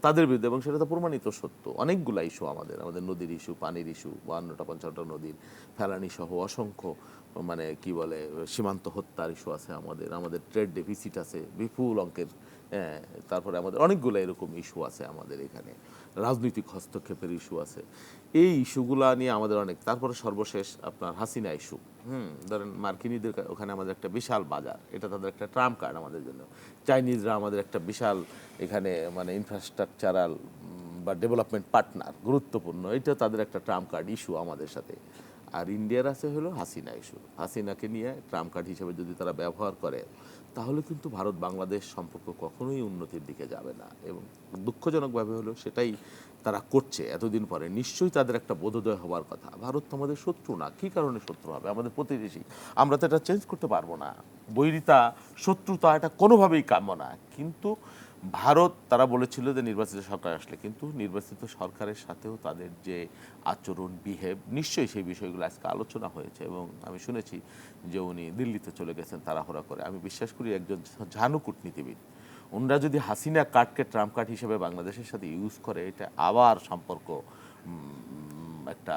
I: তাদের বিরুদ্ধে, এবং সেটা তো প্রমাণিত সত্য। অনেকগুলো ইস্যু আমাদের নদীর ইস্যু, পানির ইস্যু, 52টা 55টা নদীর ফেলানি সহ অসংখ্য কি বলে সীমান্ত হত্যার ইস্যু আছে আমাদের ট্রেড ডেফিসিট আছে বিপুল অঙ্কের, তারপরে আমাদের অনেকগুলো এরকম ইস্যু আছে আমাদের এখানে, রাজনৈতিক হস্তক্ষেপের ইস্যু আছে। এই ইস্যুগুলা নিয়ে আমাদের অনেক। তারপরে সর্বশেষ আপনার হাসিনা ইস্যু, ধরেন মার্কিনীদের ওখানে আমাদের একটা বিশাল বাজার, এটা তাদের একটা ট্রাম্প কার্ড আমাদের জন্য। চাইনিজরা আমাদের একটা বিশাল এখানে ইনফ্রাস্ট্রাকচারাল বা ডেভেলপমেন্ট পার্টনার, গুরুত্বপূর্ণ, এটা তাদের একটা ট্রাম্প কার্ড ইস্যু আমাদের সাথে। আর ইন্ডিয়ার আছে হলো হাসিনা ইস্যু। হাসিনাকে নিয়ে ট্রাম্প কার্ড হিসেবে যদি তারা ব্যবহার করে, তাহলে কিন্তু ভারত বাংলাদেশ সম্পর্ক কখনোই উন্নতির দিকে যাবে না। এবং দুঃখজনকভাবে হলো সেটাই তারা করছে এতদিন পরে। নিশ্চয়ই তাদের একটা বোধোদয় হওয়ার কথা, ভারত তো আমাদের শত্রু না, কী কারণে শত্রু হবে, আমাদের প্রতিবেশী, আমরা তো এটা চেঞ্জ করতে পারবো না। বৈরিতা, শত্রুতা, এটা কোনোভাবেই কাম্য না। কিন্তু ভারত তারা বলেছিল যে নির্বাচিত সরকার আসলে, কিন্তু নির্বাচিত সরকারের সাথেও তাদের যে আচরণ, বিহেভ, নিশ্চয়ই সেই বিষয়গুলো আজকে আলোচনা হয়েছে এবং আমি শুনেছি যে উনি দিল্লিতে চলে গেছেন তাড়াহুড়া করে। আমি বিশ্বাস করি একজন ঝানু কূটনীতিবিদ, ওনারা যদি হাসিনা কার্ডকে ট্রাম্প কার্ড হিসেবে বাংলাদেশের সাথে ইউজ করে, এটা আবার সম্পর্ক একটা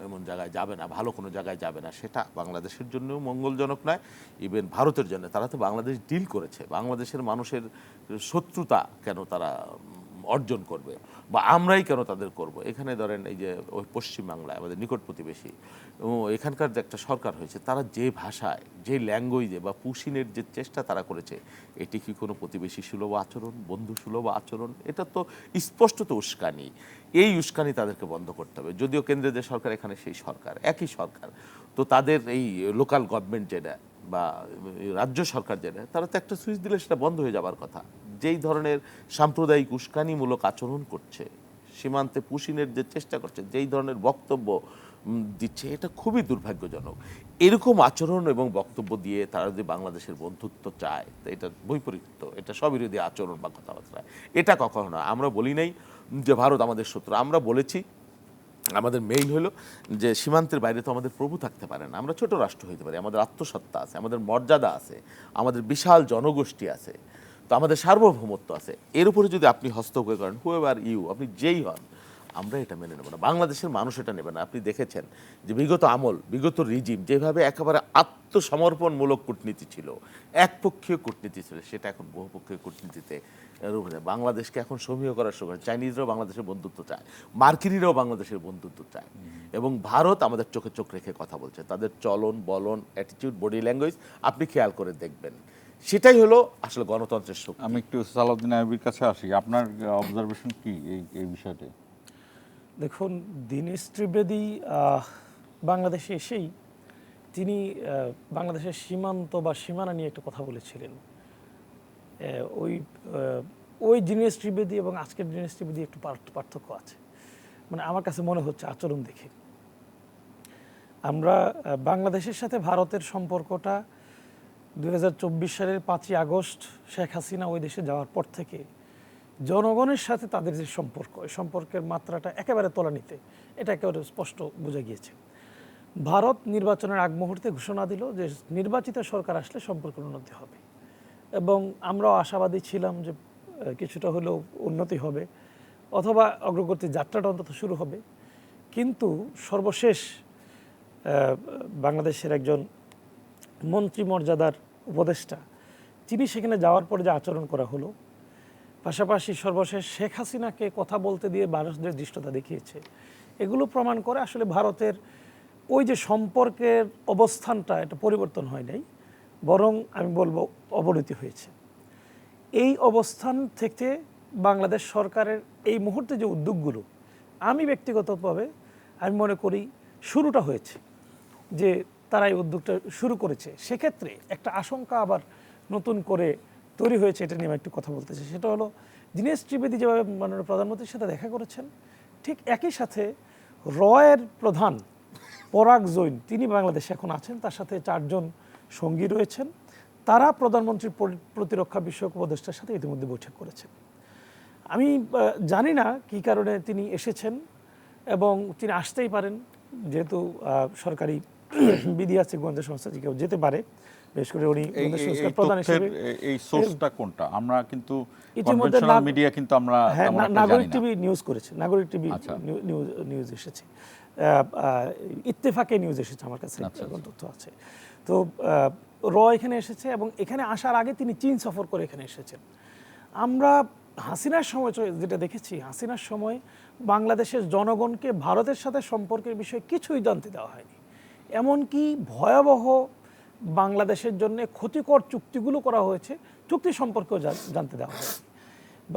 I: এমন জায়গায় যাবে না, ভালো কোনো জায়গায় যাবে না, সেটা বাংলাদেশের জন্যও মঙ্গলজনক নয়, ইভেন ভারতের জন্য। তারা তো বাংলাদেশ ডিল করেছে, বাংলাদেশের মানুষের শত্রুতা কেন তারা অর্জন করবে বা আমরাই কেন তাদের করব? এখানে ধরেন এই যে ওই পশ্চিমবাংলায় আমাদের নিকট প্রতিবেশী, এখানকার যে একটা সরকার হয়েছে, তারা যে ভাষায়, যে ল্যাঙ্গুয়েজে বা পুশিনের যে চেষ্টা তারা করেছে, এটি কি কোনো প্রতিবেশী সুলভ আচরণ, বন্ধু সুলভ আচরণ? এটা তো স্পষ্টত উস্কানি। এই উস্কানি তাদেরকে বন্ধ করতে হবে। যদিও কেন্দ্রের যে সরকার, এখানে সেই সরকার একই সরকার, তো তাদের এই লোকাল গভর্নমেন্ট যেটা বা রাজ্য সরকার যেটা, তারা তো একটা সুইচ দিলে সেটা বন্ধ হয়ে যাবার কথা। যেই ধরনের সাম্প্রদায়িক উস্কানিমূলক আচরণ করছে, সীমান্তে পুশিনের যে চেষ্টা করছে, যেই ধরনের বক্তব্য দিচ্ছে, এটা খুবই দুর্ভাগ্যজনক। এরকম আচরণ এবং বক্তব্য দিয়ে তারা যদি বাংলাদেশের বন্ধুত্ব চায়, তো এটা বৈপরীত্য, এটা স্ববিরোধী আচরণ বা কথাবার্তা। এটা কখনো না। আমরা বলি নাই যে ভারত আমাদের শত্রু, আমরা বলেছি আমাদের মেইন হলো যে সীমান্তের বাইরে তো আমাদের প্রভু থাকতে পারে না, আমরা ছোট রাষ্ট্র হইতে পারি, আমাদের আত্মসত্তা আছে, আমাদের মর্যাদা আছে, আমাদের বিশাল জনগোষ্ঠী আছে, তো আমাদের সার্বভৌমত্ব আছে। এর উপরে যদি আপনি হস্তক্ষেপ করেন, হুয়েভার ইউ, আপনি যেই হন, আমরা এটা মেনে নেব না, বাংলাদেশের মানুষ এটা নেবে না। আপনি দেখেছেন যে বিগত আমল, বিগত রিজিম যেভাবে একেবারে আত্মসমর্পণমূলক কূটনীতি ছিল, একপক্ষীয় কূটনীতি ছিল, সেটা এখন বহুপক্ষীয় কূটনীতিতে রূপ নেয়। বাংলাদেশকে এখন সমীহ করার সময় চাইনিজরাও বাংলাদেশের বন্ধুত্ব চায়, মার্কিনিরাও বাংলাদেশের বন্ধুত্ব চায়, এবং ভারত আমাদের চোখে চোখ রেখে কথা বলছে। তাদের চলন বলন, অ্যাটিটিউড, বডি ল্যাঙ্গুয়েজ আপনি খেয়াল করে দেখবেন, সেটাই হলো আসলে গণতন্ত্রের শক্তি।
A: আমি একটু সালাউদ্দিন আইয়ুবীর কাছে আসি, আপনার অবজারভেশন কি এই বিষয়টা?
J: দেখুন, দীনেশ ত্রিবেদী বাংলাদেশে এসেই তিনি বাংলাদেশের সীমান্ত বা সীমানা নিয়ে একটা কথা বলেছিলেন। ওই দীনেশ ত্রিবেদী এবং আজকের দীনেশ ত্রিবেদী একটু পার্থক্য আছে, মানে আমার কাছে মনে হচ্ছে আচরণ দেখে। আমরা বাংলাদেশের সাথে ভারতের সম্পর্কটা 2024 সালের 5ই আগস্ট শেখ হাসিনা ওই দেশে যাওয়ার পর থেকে জনগণের সাথে তাদের যে সম্পর্ক, এই সম্পর্কের মাত্রাটা একেবারে তলানিতে, এটা একেবারে স্পষ্ট বোঝা গিয়েছে। ভারত নির্বাচনের আগ মুহূর্তে ঘোষণা দিল যে নির্বাচিত সরকার আসলে সম্পর্কের উন্নতি হবে, এবং আমরাও আশাবাদী ছিলাম যে কিছুটা হলেও উন্নতি হবে অথবা অগ্রগতির যাত্রাটা অন্তত শুরু হবে। কিন্তু সর্বশেষ বাংলাদেশের একজন মন্ত্রী মর্যাদার উপদেষ্টা, তিনি সেখানে যাওয়ার পরে যে আচরণ করা হলো, পাশাপাশি সর্বশেষ শেখ হাসিনাকে কথা বলতে দিয়ে ভারতের দৃষ্টতা দেখিয়েছে, এগুলো প্রমাণ করে আসলে ভারতের ওই যে সম্পর্কের অবস্থানটা, এটা পরিবর্তন হয় নাই, বরং আমি বলবো অবনতি হয়েছে। এই অবস্থান থেকে বাংলাদেশ সরকারের এই মুহূর্তে যে উদ্যোগগুলো, আমি ব্যক্তিগতভাবে আমি মনে করি শুরুটা হয়েছে, যে তারা এই উদ্যোগটা শুরু করেছে, সেক্ষেত্রে একটা আশঙ্কা আবার নতুন করে তৈরি হয়েছে। এটা নিয়ে আমি একটু কথা বলতে চাই। সেটা হলো, দীনেশ ত্রিবেদী যেভাবে মাননীয় প্রধানমন্ত্রীর সাথে দেখা করেছেন, ঠিক একই সাথে রয়ের প্রধান পরাগ জৈন, তিনি বাংলাদেশে এখন আছেন, তার সাথে 4 জন সঙ্গী রয়েছেন, তারা প্রধানমন্ত্রীর প্রতিরক্ষা বিষয়ক উপদেষ্টার সাথে ইতিমধ্যে বৈঠক করেছেন। আমি জানি না কী কারণে তিনি এসেছেন, এবং তিনি আসতেই পারেন, যেহেতু সরকারি বিধি আছে, গোয়েন্দা সংস্থা কেউ যেতে পারে, বিশেষ করে উনি গোয়েন্দা সংস্থার প্রধান হিসেবে।
A: এই সোর্সটা কোনটা? আমরা কিন্তু
J: ইতিমধ্যে
A: কনভেনশনাল মিডিয়া কিন্তু আমরা
J: নাগরিক টিভি নিউজ করেছে, নাগরিক টিভি নিউজ এসেছে, ইত্তেফাকে নিউজ এসেছে, আমার কাছে এখন তথ্য আছে। তো এখানে এসেছে, এবং এখানে আসার আগে তিনি চীন সফর করে এখানে এসেছেন। আমরা হাসিনার সময় যেটা দেখেছি, হাসিনার সময় বাংলাদেশের জনগণকে ভারতের সাথে সম্পর্কের বিষয়ে কিছুই জানতে দেওয়া হয়নি, এমনকি ভয়াবহ বাংলাদেশের জন্য ক্ষতিকর চুক্তিগুলো করা হয়েছে, চুক্তি সম্পর্কেও জানতে দেওয়া হয়নি।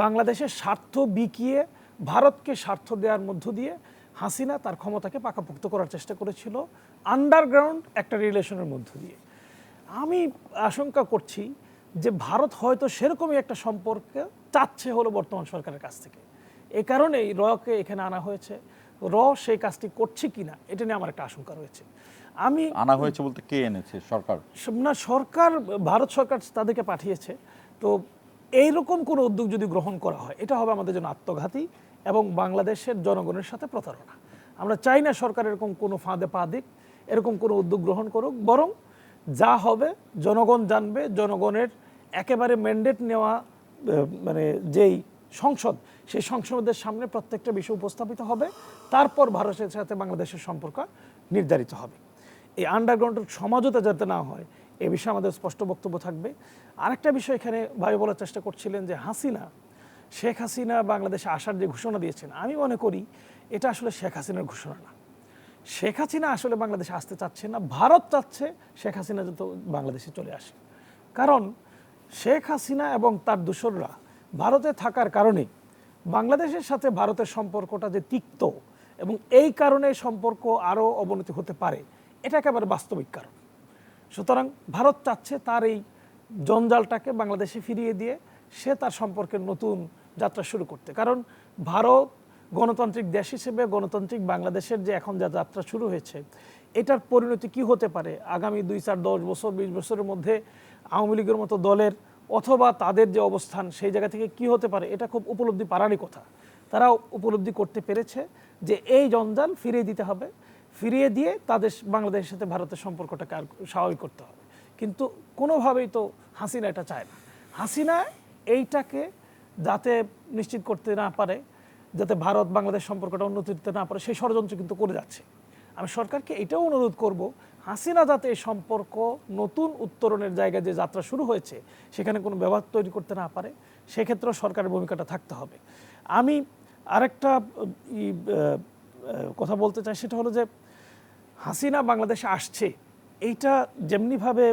J: বাংলাদেশের স্বার্থ বিকিয়ে ভারতকে স্বার্থ দেওয়ার মধ্য দিয়ে হাসিনা তার ক্ষমতাকে পাকাপোক্ত করার চেষ্টা করেছিল, আন্ডারগ্রাউন্ড একটা রিলেশনের মধ্য দিয়ে। আমি আশঙ্কা করছি যে ভারত হয়তো সেরকমই একটা সম্পর্ক চাচ্ছে হলো বর্তমান সরকারের কাছ থেকে, এই কারণেই রকে এখানে আনা হয়েছে। সেই কাজটি করছে কিনা, এটা নিয়ে আমার একটা আশঙ্কা রয়েছে। আমি
A: আনা হয়েছে বলতে কে এনেছে? সরকার?
J: না, সরকার, ভারত সরকার তাদেরকে পাঠিয়েছে। তো এইরকম কোনো উদ্যোগ যদি গ্রহণ করা হয় এটা হবে আমাদের জন্য আত্মঘাতী এবং বাংলাদেশের জনগণের সাথে প্রতারণা। আমরা চাই না সরকার এরকম কোনো ফাঁদে পা দিক, এরকম কোনো উদ্যোগ গ্রহণ করুক, বরং যা হবে জনগণ জানবে। জনগণের একেবারে ম্যান্ডেট নেওয়া মানে যেই সংসদ, সেই সংসদের সামনে প্রত্যেকটা বিষয় উপস্থাপিত হবে, তারপর ভারতের সাথে বাংলাদেশের সম্পর্ক নির্ধারিত হবে। এই আন্ডারগ্রাউন্ডের সমঝোতা যাতে না হয় এ বিষয়ে আমাদের স্পষ্ট বক্তব্য থাকবে। আরেকটা বিষয় এখানে ভাই বলার চেষ্টা করছিলেন যে শেখ হাসিনা বাংলাদেশে আসার যে ঘোষণা দিয়েছেন, আমি মনে করি এটা আসলে শেখ হাসিনার ঘোষণা না। শেখ হাসিনা আসলে বাংলাদেশে আসতে চাচ্ছে না, ভারত চাচ্ছে শেখ হাসিনা যত বাংলাদেশে চলে আসে। কারণ শেখ হাসিনা এবং তার দোসররা ভারতে থাকার কারণে বাংলাদেশের সাথে ভারতের সম্পর্কটা যে তিক্ত এবং এই কারণে সম্পর্ক আরও অবনতি হতে পারে, এটা একেবারে বাস্তবিক কারণ। সুতরাং ভারত চাচ্ছে তার এই জঞ্জালটাকে বাংলাদেশে ফিরিয়ে দিয়ে সে তার সম্পর্কের নতুন যাত্রা শুরু করতে। কারণ ভারত গণতান্ত্রিক দেশ হিসেবে গণতান্ত্রিক বাংলাদেশের যে এখন যা যাত্রা শুরু হয়েছে, এটার পরিণতি কি হতে পারে আগামী 2, 4, 10 বছর 20 বছরের মধ্যে আওয়ামী লীগের মতো দলের অথবা তাদের যে অবস্থান সেই জায়গা থেকে কি হতে পারে, এটা খুব উপলব্ধি পারারই কথা। তারাও উপলব্ধি করতে পেরেছে যে এই জঞ্জাল ফিরিয়ে দিতে হবে, ফিরিয়ে দিয়ে তাদের বাংলাদেশের সাথে ভারতের সম্পর্কটাকে আর স্বাভাবিক করতে হবে। কিন্তু কোনোভাবেই তো হাসিনা এটা চায় না। হাসিনা এইটাকে যাতে নিশ্চিত করতে না পারে, যাতে ভারত বাংলাদেশ সম্পর্কটা উন্নতি করতে না পারে, সেই ষড়যন্ত্র কিন্তু করে যাচ্ছে। আমি সরকারকে এটাও অনুরোধ করব, হাসিনা যাতে এই সম্পর্ক নতুন উত্তরণের জায়গায় যে যাত্রা শুরু হয়েছে সেখানে কোনো ব্যবহার তৈরি করতে না পারে, সেক্ষেত্রেও সরকারের ভূমিকাটা থাকতে হবে। আমি আরেকটা কথা বলতে চাই, সেটা হলো যে হাসিনা বাংলাদেশে আসছে, এইটা যেমনিভাবে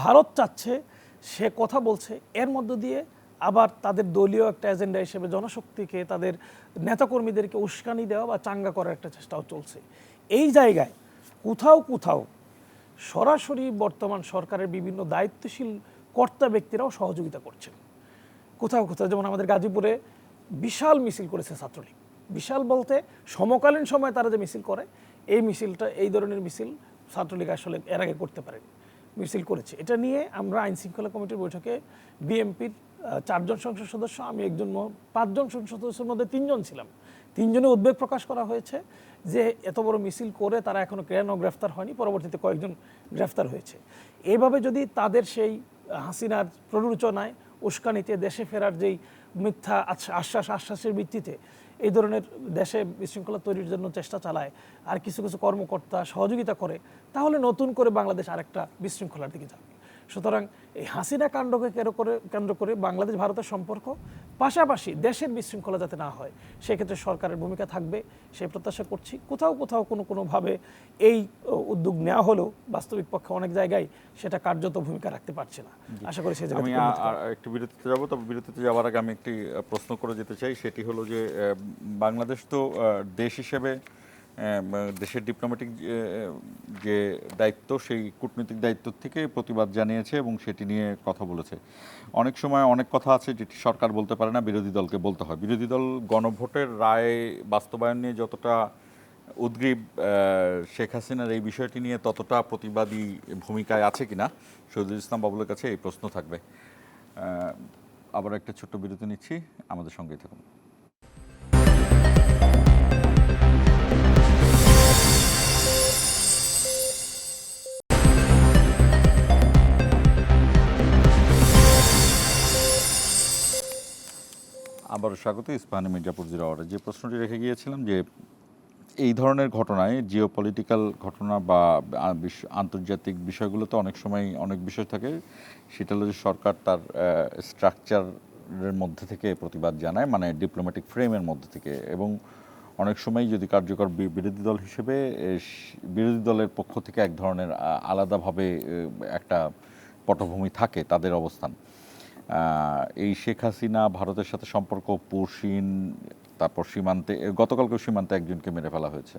J: ভারত চাচ্ছে সে কথা বলছে, এর মধ্য দিয়ে আবার তাদের দলীয় একটা এজেন্ডা হিসেবে জনশক্তিকে, তাদের নেতাকর্মীদেরকে উস্কানি দেওয়া বা চাঙ্গা করার একটা চেষ্টাও চলছে। এই জায়গায় কোথাও কোথাও সরাসরি বর্তমান সরকারের বিভিন্ন দায়িত্বশীল কর্তা ব্যক্তিরাও সহযোগিতা করছেন। কোথাও কোথাও যেমন আমাদের গাজীপুরে বিশাল মিছিল করেছে ছাত্রলীগ। বিশাল বলতে সমকালীন সময় তারা যে মিছিল করে, এই মিছিলটা, এই ধরনের মিছিল ছাত্রলীগ আসলে এর আগে করতে পারেনি, মিছিল করেছে। এটা নিয়ে আমরা আইন শৃঙ্খলা কমিটির বৈঠকে বিএনপির 4 জন সংসদ সদস্য, আমি একজন, 5 জন সংসদ সদস্যের মধ্যে 3 জন ছিলাম। 3 জনে উদ্বেগ প্রকাশ করা হয়েছে যে এত বড় মিছিল করে তারা এখনো কেন গ্রেফতার হয়নি, পরবর্তীতে কয়েকজন গ্রেফতার হয়েছে। এইভাবে যদি তাদের সেই হাসিনার প্ররোচনায় উস্কানিতে দেশে ফেরার যেই মিথ্যা আশ্বাসের ভিত্তিতে এই ধরনের দেশে বিশৃঙ্খলা তৈরির জন্য চেষ্টা চালায় আর কিছু কিছু কর্মকর্তা সহযোগিতা করে, তাহলে নতুন করে বাংলাদেশ আরেকটা বিশৃঙ্খলার দিকে যাবে। সুতরাং এই হাসিনা কাণ্ডকে কেন্দ্র করে বাংলাদেশ ভারতের সম্পর্ক, পাশাপাশি দেশের বিশৃঙ্খলা যাতে না হয় সেক্ষেত্রে সরকারের ভূমিকা থাকবে, সেই প্রত্যাশা করছি। কোথাও কোথাও কোনোভাবে এই উদ্যোগ নেওয়া হলেও বাস্তবিক পক্ষে অনেক জায়গায় সেটা কার্যত ভূমিকা রাখতে পারছে না। আশা করি সেই
A: আমি একটু বিরতিতে যাব, তবে বিরতিতে যাওয়ার আগে আমি একটি প্রশ্ন করে যেতে চাই। সেটি হলো যে বাংলাদেশ তো দেশ হিসেবে দেশের ডিপ্লোম্যাটিক যে দায়িত্ব, সেই কূটনৈতিক দায়িত্ব থেকে প্রতিবাদ জানিয়েছে এবং সেটি নিয়ে কথা বলেছে। অনেক সময় অনেক কথা আছে যেটি সরকার বলতে পারে না, বিরোধী দলকে বলতে হয়। বিরোধী দল গণভোটের রায় বাস্তবায়ন নিয়ে যতটা উদ্গ্রীব, শেখ হাসিনার এই বিষয়টি নিয়ে ততটা প্রতিবাদী ভূমিকায় আছে কিনা, শহীদুল ইসলাম বাবুলের কাছে এই প্রশ্ন থাকবে। আবার একটা ছোট্ট বিরতি নিচ্ছি, আমাদের সঙ্গেই থাকুন। আবারও স্বাগত ইস্পাহানি মির্জাপুর 0 আওয়ারে। যে প্রশ্নটি রেখে গিয়েছিলাম যে এই ধরনের ঘটনায়, জিওপলিটিক্যাল ঘটনা বা আন্তর্জাতিক বিষয়গুলোতে অনেক সময় অনেক বিষয় থাকে, সেটা হলো যে সরকার তার স্ট্রাকচারের মধ্যে থেকে প্রতিবাদ জানায়, মানে ডিপ্লোম্যাটিক ফ্রেমের মধ্যে থেকে, এবং অনেক সময় যদি কার্যকর বিরোধী দল হিসেবে বিরোধী দলের পক্ষ থেকে এক ধরনের আলাদাভাবে একটা পটভূমি থাকে তাদের অবস্থান। এই শেখ হাসিনা ভারতের সাথে সম্পর্ক পুরসীন, তারপর সীমান্তে, গতকালকেও সীমান্তে একজনকে মেরে ফেলা হয়েছে।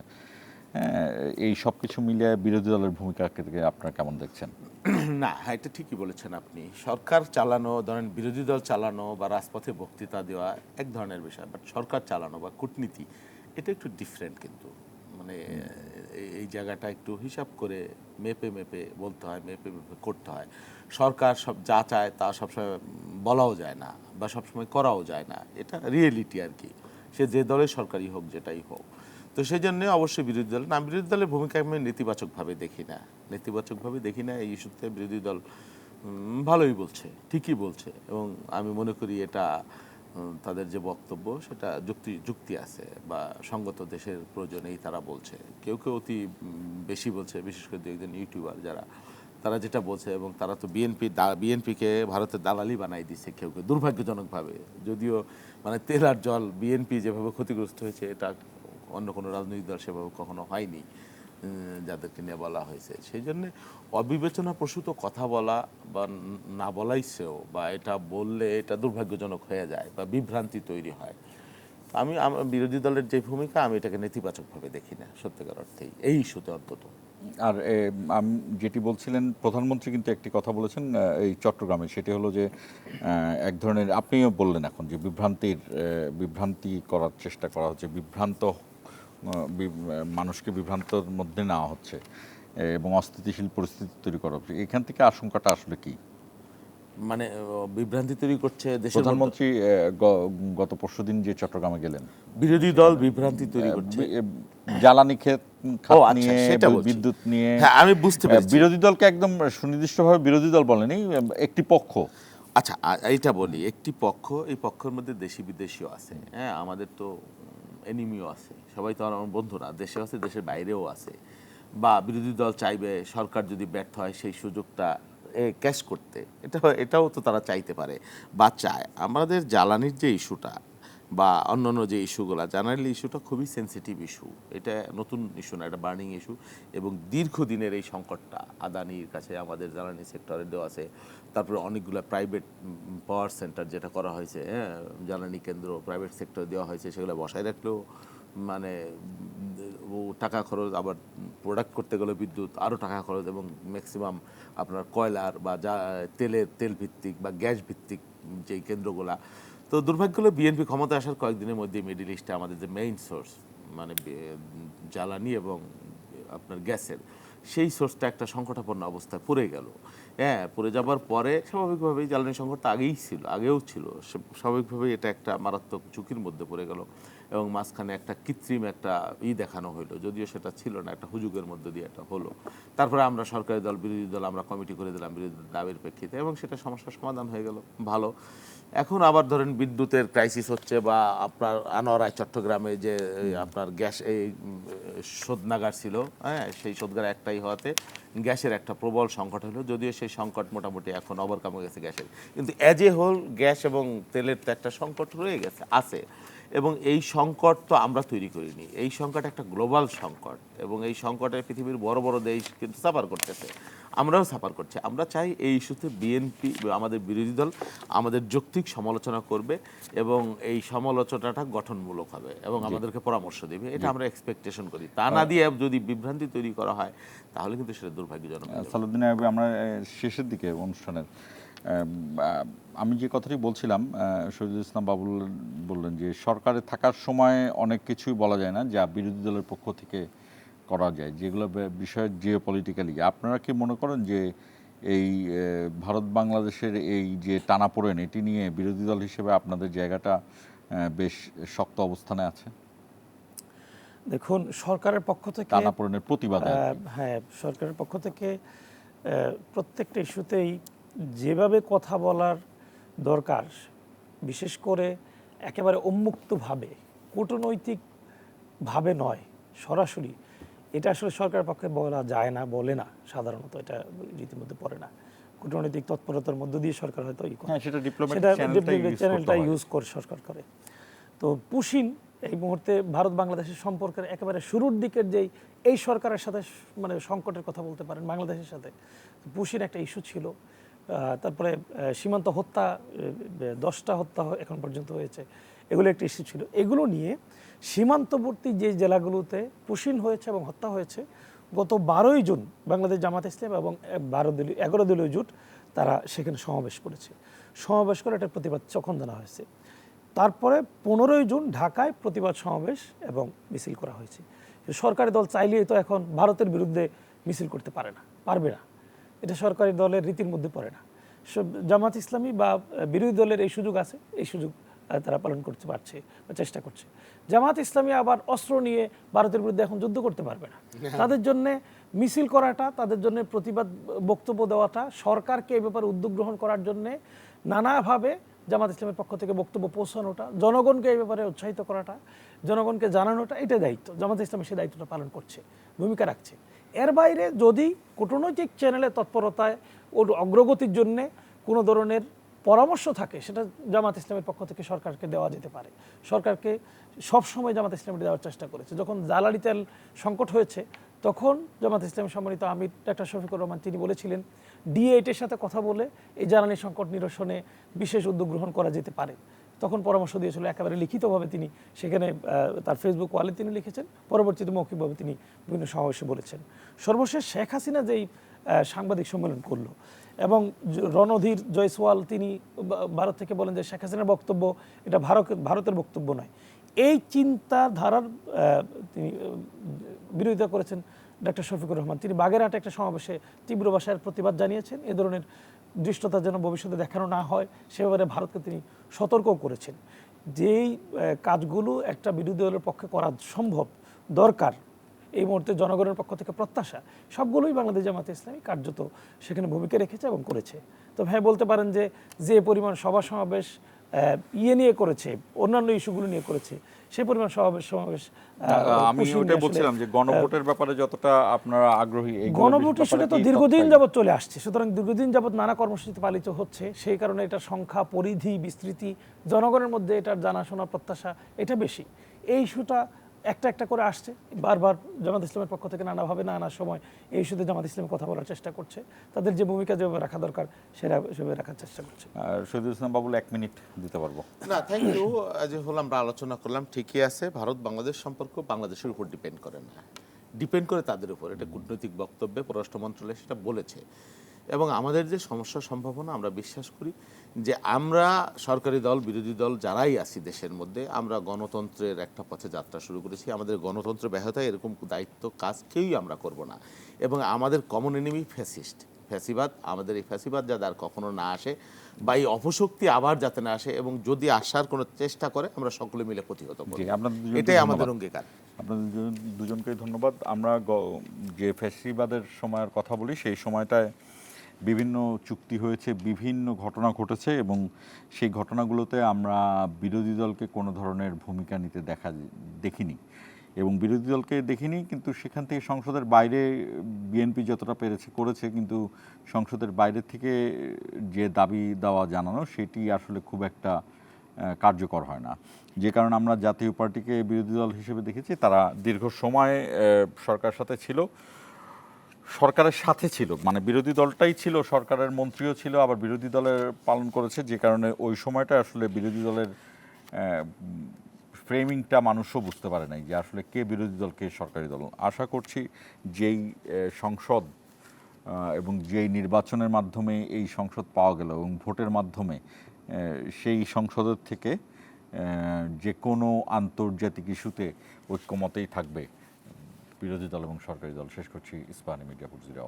A: এই সব কিছু মিলিয়ে বিরোধী দলের ভূমিকাকে আপনারা কেমন দেখছেন?
I: না, এটা ঠিকই বলেছেন আপনি। সরকার চালানো, ধরেন বিরোধী দল চালানো বা রাজপথে বক্তৃতা দেওয়া এক ধরনের বিষয়, বাট সরকার চালানো বা কূটনীতি এটা একটু ডিফারেন্ট। কিন্তু মানে মানে এই জায়গাটা একটু হিসাব করে মেপে মেপে বলতে হয়, মেপে মেপে করতে হয়। সরকার সব যা চায় তা সবসময় বলাও যায় না বা সবসময় করাও যায় না, এটা রিয়েলিটি আর কি, সে যে দলের সরকারই হোক যেটাই হোক। তো সেই জন্য অবশ্যই বিরোধী দল না, বিরোধী দলের ভূমিকা আমি নেতিবাচকভাবে দেখি না, নেতিবাচকভাবে দেখি না। এই ইস্যুতে বিরোধী দল ভালোই বলছে, ঠিকই বলছে, এবং আমি মনে করি এটা তাদের যে বক্তব্য সেটা যুক্তি আছে বা সঙ্গত দেশের প্রয়োজনেই তারা বলছে। কেউ কেউ অতি বেশি বলছে, বিশেষ করে দু একজন ইউটিউবার যারা, তারা যেটা বলছে, এবং তারা তো বিএনপিকে ভারতের দালালি বানাই দিচ্ছে কেউ কেউ দুর্ভাগ্যজনকভাবে। যদিও মানে তেল আর জল, বিএনপি যেভাবে ক্ষতিগ্রস্ত হয়েছে এটা অন্য কোনো রাজনৈতিক দল সেভাবে কখনো হয়নি যাদেরকে নিয়ে বলা হয়েছে। সেই জন্য অবিবেচনাপ্রসূত কথা বলা বা না বলাই সেও, বা এটা বললে এটা দুর্ভাগ্যজনক হয়ে যায় বা বিভ্রান্তি তৈরি হয়। আমি বিরোধী দলের যে ভূমিকা, আমি এটাকে নেতিবাচকভাবে দেখি না সত্যিকার অর্থেই, এই ইস্যুতে অন্তত।
A: আর আমি যেটি বলছিলেন, প্রধানমন্ত্রী কিন্তু একটি কথা বলেছেন এই চট্টগ্রামে, সেটি হলো যে এক ধরনের, আপনিও বললেন এখন যে বিভ্রান্তি করার চেষ্টা করা হচ্ছে, মানুষকে বিভ্রান্তর মধ্যে নেওয়া হচ্ছে এবং অস্থিতিশীল পরিস্থিতি তৈরি করা হচ্ছে। এখান থেকে আশঙ্কাটা আসলে কি?
I: মানে বিভ্রান্তি তৈরি করছে দেশের
A: প্রধানমন্ত্রী গত পরশুদিন যে চট্টগ্রামে গেলেন,
I: বিরোধী দল বিভ্রান্তি তৈরি করছে
A: জ্বালানি খাত নিয়ে, বিদ্যুৎ নিয়ে।
I: হ্যাঁ, আমি বুঝতে পেরেছি।
A: বিরোধী দলকে একদম সুনির্দিষ্টভাবে বিরোধী দল বলেনি, একটি পক্ষ।
I: আচ্ছা, এইটা বলি, একটি পক্ষ, এই পক্ষের মধ্যে দেশি বিদেশিও আছে। হ্যাঁ, আমাদের তো এনিমিও আছে, সবাই তো আমার বন্ধুরা, দেশে আছে, দেশের বাইরেও আছে। বা বিরোধী দল চাইবে সরকার যদি ব্যর্থ হয় সেই সুযোগটা ক্যাশ করতে, এটাও তো তারা চাইতে পারে বা চায়। আমাদের জ্বালানির যে ইস্যুটা বা অন্যান্য যে ইস্যুগুলো, জ্বালানির ইস্যুটা খুবই সেন্সিটিভ ইস্যু, এটা নতুন ইস্যু না, এটা বার্নিং ইস্যু। এবং দীর্ঘদিনের এই সংকটটা আদানির কাছে আমাদের জ্বালানি সেক্টরে দেওয়া আছে, তারপরে অনেকগুলো প্রাইভেট পাওয়ার সেন্টার যেটা করা হয়েছে, হ্যাঁ, জ্বালানি কেন্দ্র প্রাইভেট সেক্টরে দেওয়া হয়েছে, সেগুলো বসায় রাখলেও মানে টাকা খরচ, আবার প্রোডাক্ট করতে গেলে বিদ্যুৎ আরও টাকা খরচ, এবং ম্যাক্সিমাম আপনার কয়লার বা তেল ভিত্তিক বা গ্যাস ভিত্তিক যেই কেন্দ্রগুলা। তো দুর্ভাগ্য হলো বিএনপি ক্ষমতা আসার কয়েকদিনের মধ্যে মিডল ইস্টে আমাদের যে মেইন সোর্স মানে জ্বালানি এবং আপনার গ্যাসের, সেই সোর্সটা একটা সংকটাপন্ন অবস্থায় পড়ে গেল। হ্যাঁ, পড়ে যাবার পরে স্বাভাবিকভাবেই জ্বালানি সংকটটা আগেও ছিল, স্বাভাবিকভাবেই এটা একটা মারাত্মক ঝুঁকির মধ্যে পড়ে গেল। এবং মাঝখানে একটা কৃত্রিম একটা দেখানো হইলো, যদিও সেটা ছিল না, একটা হুজুগের মধ্যে দিয়ে এটা হলো। তারপরে আমরা সরকারি দল বিরোধী দল আমরা কমিটি করে দিলাম বিরোধী দাবির প্রেক্ষিতে, এবং সেটা সমস্যার সমাধান হয়ে গেল, ভালো। এখন আবার ধরেন বিদ্যুতের ক্রাইসিস হচ্ছে, বা আপনার আনোয়ারায় চট্টগ্রামে যে আপনার গ্যাস এই শোধনাগার ছিল, হ্যাঁ, সেই শোধনাগার একটাই হওয়াতে গ্যাসের একটা প্রবল সংকট হলো। যদিও সেই সংকট মোটামুটি এখন ওভারকাম হয়ে গেছে গ্যাসের, কিন্তু অ্যাজ এ হোল গ্যাস এবং তেলের তো একটা সংকট রয়ে গেছে, আছে। এবং এই সংকট তো আমরা তৈরি করিনি, এই সংকট একটা গ্লোবাল সংকট, এবং এই সংকটে পৃথিবীর বড় বড় দেশ কিন্তু সাফার করতেছে, আমরাও সাফার করছি। আমরা চাই এই ইস্যুতে বিএনপি, আমাদের বিরোধী দল আমাদের যৌক্তিক সমালোচনা করবে, এবং এই সমালোচনাটা গঠনমূলক হবে এবং আমাদেরকে পরামর্শ দেবে, এটা আমরা এক্সপেকটেশন করি। তা না দিয়ে যদি বিভ্রান্তি তৈরি করা হয় তাহলে কিন্তু সেটা দুর্ভাগ্যজনক।
A: সালাউদ্দিন আইয়ুবী, আমরা শেষের দিকে অনুষ্ঠানের, আমি যে কথাটি বলছিলাম, শহীদুল ইসলাম বাবুল বললেন যে সরকারে থাকার সময় অনেক কিছুই বলা যায় না যা বিরোধী দলের পক্ষ থেকে করা যায়, যেগুলো বিষয় জিওপলিটিক্যালি। আপনারা কি মনে করেন যে এই ভারত বাংলাদেশের এই যে টানাপোড়েন, এটি নিয়ে বিরোধী দল হিসেবে আপনাদের জায়গাটা বেশ শক্ত অবস্থানে আছে?
J: দেখুন, সরকারের পক্ষ থেকে
A: টানাপোড়েনের প্রতিবাদ,
J: হ্যাঁ, সরকারের পক্ষ থেকে প্রত্যেকটা ইস্যুতেই যেভাবে কথা বলার দরকার, বিশেষ করে একেবারে উন্মুক্তভাবে, কূটনৈতিকভাবে নয়, সরাসরি, এটা আসলে সরকারের পক্ষে বলা যায় না, বলে না সাধারণত, এটা রীতিমধ্যে পড়ে না। কূটনৈতিক তৎপরতার মধ্য দিয়ে সরকার হয়তো সেটা ডিপ্লোম্যাটিক চ্যানেলটা ইউজ করে সরকার করে। তো পুশিন এই মুহূর্তে ভারত বাংলাদেশের সম্পর্কের একেবারে শুরুর দিকের যেই এই সরকারের সাথে মানে সংকটের কথা বলতে পারেন বাংলাদেশের সাথে, পুশিন একটা ইস্যু ছিল। তারপরে সীমান্ত হত্যা, 10টা হত্যা এখন পর্যন্ত হয়েছে, এগুলো একটা ইস্যু ছিল। এগুলো নিয়ে সীমান্তবর্তী যে জেলাগুলোতে পুশিন হয়েছে এবং হত্যা হয়েছে, গত 12ই জুন বাংলাদেশ জামাত ইসলাম এবং 11 দলীয় জোট তারা সেখানে সমাবেশ করেছে। সমাবেশ করে একটা প্রতিবাদ যখন জানা হয়েছে, তারপরে 15ই জুন ঢাকায় প্রতিবাদ সমাবেশ এবং মিছিল করা হয়েছে। সরকারি দল চাইলেই তো এখন ভারতের বিরুদ্ধে মিছিল করতে পারবে না, এটা সরকারি দলের রীতির মধ্যে পড়ে না। জামাত ইসলামী বা বিরোধী দলের এই সুযোগ আছে, এই সুযোগ তারা পালন করতে পারছে বা চেষ্টা করছে। জামাত ইসলামী আবার অস্ত্র নিয়ে ভারতের বিরুদ্ধে এখন যুদ্ধ করতে পারবে না। তাদের জন্য মিছিল করাটা, তাদের জন্য প্রতিবাদ বক্তব্য দেওয়াটা, সরকারকে এই ব্যাপারে উদ্যোগ গ্রহণ করার জন্য নানাভাবে জামাত ইসলামের পক্ষ থেকে বক্তব্য পৌঁছানোটা, জনগণকে এই ব্যাপারে উৎসাহিত করাটা, জনগণকে জানানোটা, এটা দায়িত্ব। জামাত ইসলামী সেই দায়িত্বটা পালন করছে, ভূমিকা রাখছে। এর বাইরে যদি কূটনৈতিক চ্যানেলে তৎপরতায় ওর অগ্রগতির জন্যে কোনো ধরনের পরামর্শ থাকে, সেটা জামাত ইসলামের পক্ষ থেকে সরকারকে দেওয়া যেতে পারে। সরকারকে সবসময় জামাত ইসলামী দেওয়ার চেষ্টা করেছে। যখন জ্বালানি তেল সংকট হয়েছে তখন জামাত ইসলামী সম্মানিত আমির ডাক্তার শফিকুর রহমান তিনি বলেছিলেন D8-এর সাথে কথা বলে এই জ্বালানি সংকট নিরসনে বিশেষ উদ্যোগ গ্রহণ করা যেতে পারে। তখন পরামর্শ দিয়েছিল, একেবারে লিখিতভাবে তিনি সেখানে তার ফেসবুক ওয়ালে তিনি লিখেছেন, পরবর্তীতে মৌখিকভাবে তিনি বিভিন্ন সমাবেশে বলেছেন। সর্বশেষ শেখ হাসিনা যেই সাংবাদিক সম্মেলন করলো এবং রণধীর জয়সওয়াল তিনি ভারত থেকে বলেন যে শেখ হাসিনার বক্তব্য এটা ভারতের বক্তব্য নয়, এই চিন্তাধারার তিনি বিরোধিতা করেছেন ডাক্তার শফিকুর রহমান। তিনি বাগেরহাটে একটা সমাবেশে তীব্র ভাষার প্রতিবাদ জানিয়েছেন। এ ধরনের দৃষ্টতা যেন ভবিষ্যতে দেখানো না হয় সে ব্যাপারে ভারতকে তিনি সতর্কও করেছেন। যেই কাজগুলো একটা বিরোধী দলের পক্ষে করা সম্ভব, দরকার, এই মুহূর্তে জনগণের পক্ষ থেকে প্রত্যাশা, সবগুলোই বাংলাদেশ জামাতে ইসলামী কার্যত সেখানে ভূমিকা রেখেছে এবং করেছে। তো হ্যাঁ, বলতে পারেন যে পরিমাণ সভা সমাবেশ নিয়ে করেছে, অন্যান্য ইস্যুগুলো নিয়ে করেছে, সেই পরিমাণ সমাবেশ
A: আমি ওটাই বলছিলাম যে গণভোটের ব্যাপারে যতটা আপনারা আগ্রহী,
J: গণভোট ইস্যুটা তো দীর্ঘদিন যাবত চলে আসছে, সুতরাং দীর্ঘদিন যাবত নানা কর্মসূচি পালিত হচ্ছে। সেই কারণে এটা সংখ্যা, পরিধি, বিস্তৃতি, জনগণের মধ্যে এটার জানাশোনা, প্রত্যাশা এটা বেশি। এই ইস্যুটা একটা একটা করে আসছে, বারবার জামাত ইসলামের পক্ষ থেকে নানাভাবে নানা সময় এই ইস্যুতে জামাত ইসলাম কথা বলার চেষ্টা করছে, তাদের যে ভূমিকা যেভাবে রাখা দরকার সেভাবে রাখার চেষ্টা করছে।
A: শহীদুল ইসলাম বাবুল 1 মিনিট দিতে পারবো
I: না, থ্যাংক ইউ। যে হলো আমরা আলোচনা করলাম, ঠিকই আছে। ভারত বাংলাদেশ সম্পর্ক বাংলাদেশের উপর ডিপেন্ড করে না, ডিপেন্ড করে তাদের উপর। এটা কূটনৈতিক বক্তব্যে পররাষ্ট্র মন্ত্রণালয় সেটা বলেছে। এবং আমাদের যে সমস্যার সম্ভাবনা, আমরা বিশ্বাস করি যে আমরা সরকারি দল, বিরোধী দল যারাই আছি দেশের মধ্যে, আমরা গণতন্ত্রের একটা পথে যাত্রা শুরু করেছি। আমাদের গণতন্ত্র ব্যাহত হয় এরকম দায়িত্ব কাজ কেউই আমরা করব না। এবং আমাদের কমন এনিমি ফ্যাসিবাদ। আমাদের এই ফ্যাসিবাদ যাতে আর কখনো না আসে, বা এই অপশক্তি আবার যাতে না আসে, এবং যদি আসার কোনো চেষ্টা করে আমরা সকলে মিলে প্রতিহত করব। এটাই আমাদের অঙ্গীকার।
A: আপনাদের দুজনকেই ধন্যবাদ। আমরা যে ফ্যাসিবাদের সময়ের কথা বলি, সেই সময়টায় বিভিন্ন চুক্তি হয়েছে, বিভিন্ন ঘটনা ঘটেছে, এবং সেই ঘটনাগুলোতে আমরা বিরোধী দলকে কোনো ধরনের ভূমিকা নিতে দেখিনি, এবং বিরোধী দলকে দেখিনি। কিন্তু সেখান থেকে সংসদের বাইরে বিএনপি যতটা পেরেছে করেছে, কিন্তু সংসদের বাইরে থেকে যে দাবি দেওয়া জানানো সেটি আসলে খুব একটা কার্যকর হয় না। যে কারণে আমরা জাতীয় পার্টিকে বিরোধী দল হিসেবে দেখেছি। তারা দীর্ঘ সময় সরকারের সাথে ছিল, সরকারের সাথে ছিল, মানে বিরোধী দলটাই ছিল, সরকারের মন্ত্রীও ছিল, আবার বিরোধী দলের পালন করেছে। যে কারণে ওই সময়টা আসলে বিরোধী দলের ফ্রেমিংটা মানুষও বুঝতে পারে নাই যে আসলে কে বিরোধী দল, কে সরকারি দল। আশা করছি যেই সংসদ এবং যেই নির্বাচনের মাধ্যমে এই সংসদ পাওয়া গেল এবং ভোটের মাধ্যমে সেই সংসদের থেকে যে কোনো আন্তর্জাতিক ইস্যুতে ঐক্যমতেই থাকবে বিরোধী দল এবং সরকারি দল। শেষ করছি। ইস্পাহানি মিডিয়া পুরজিরা।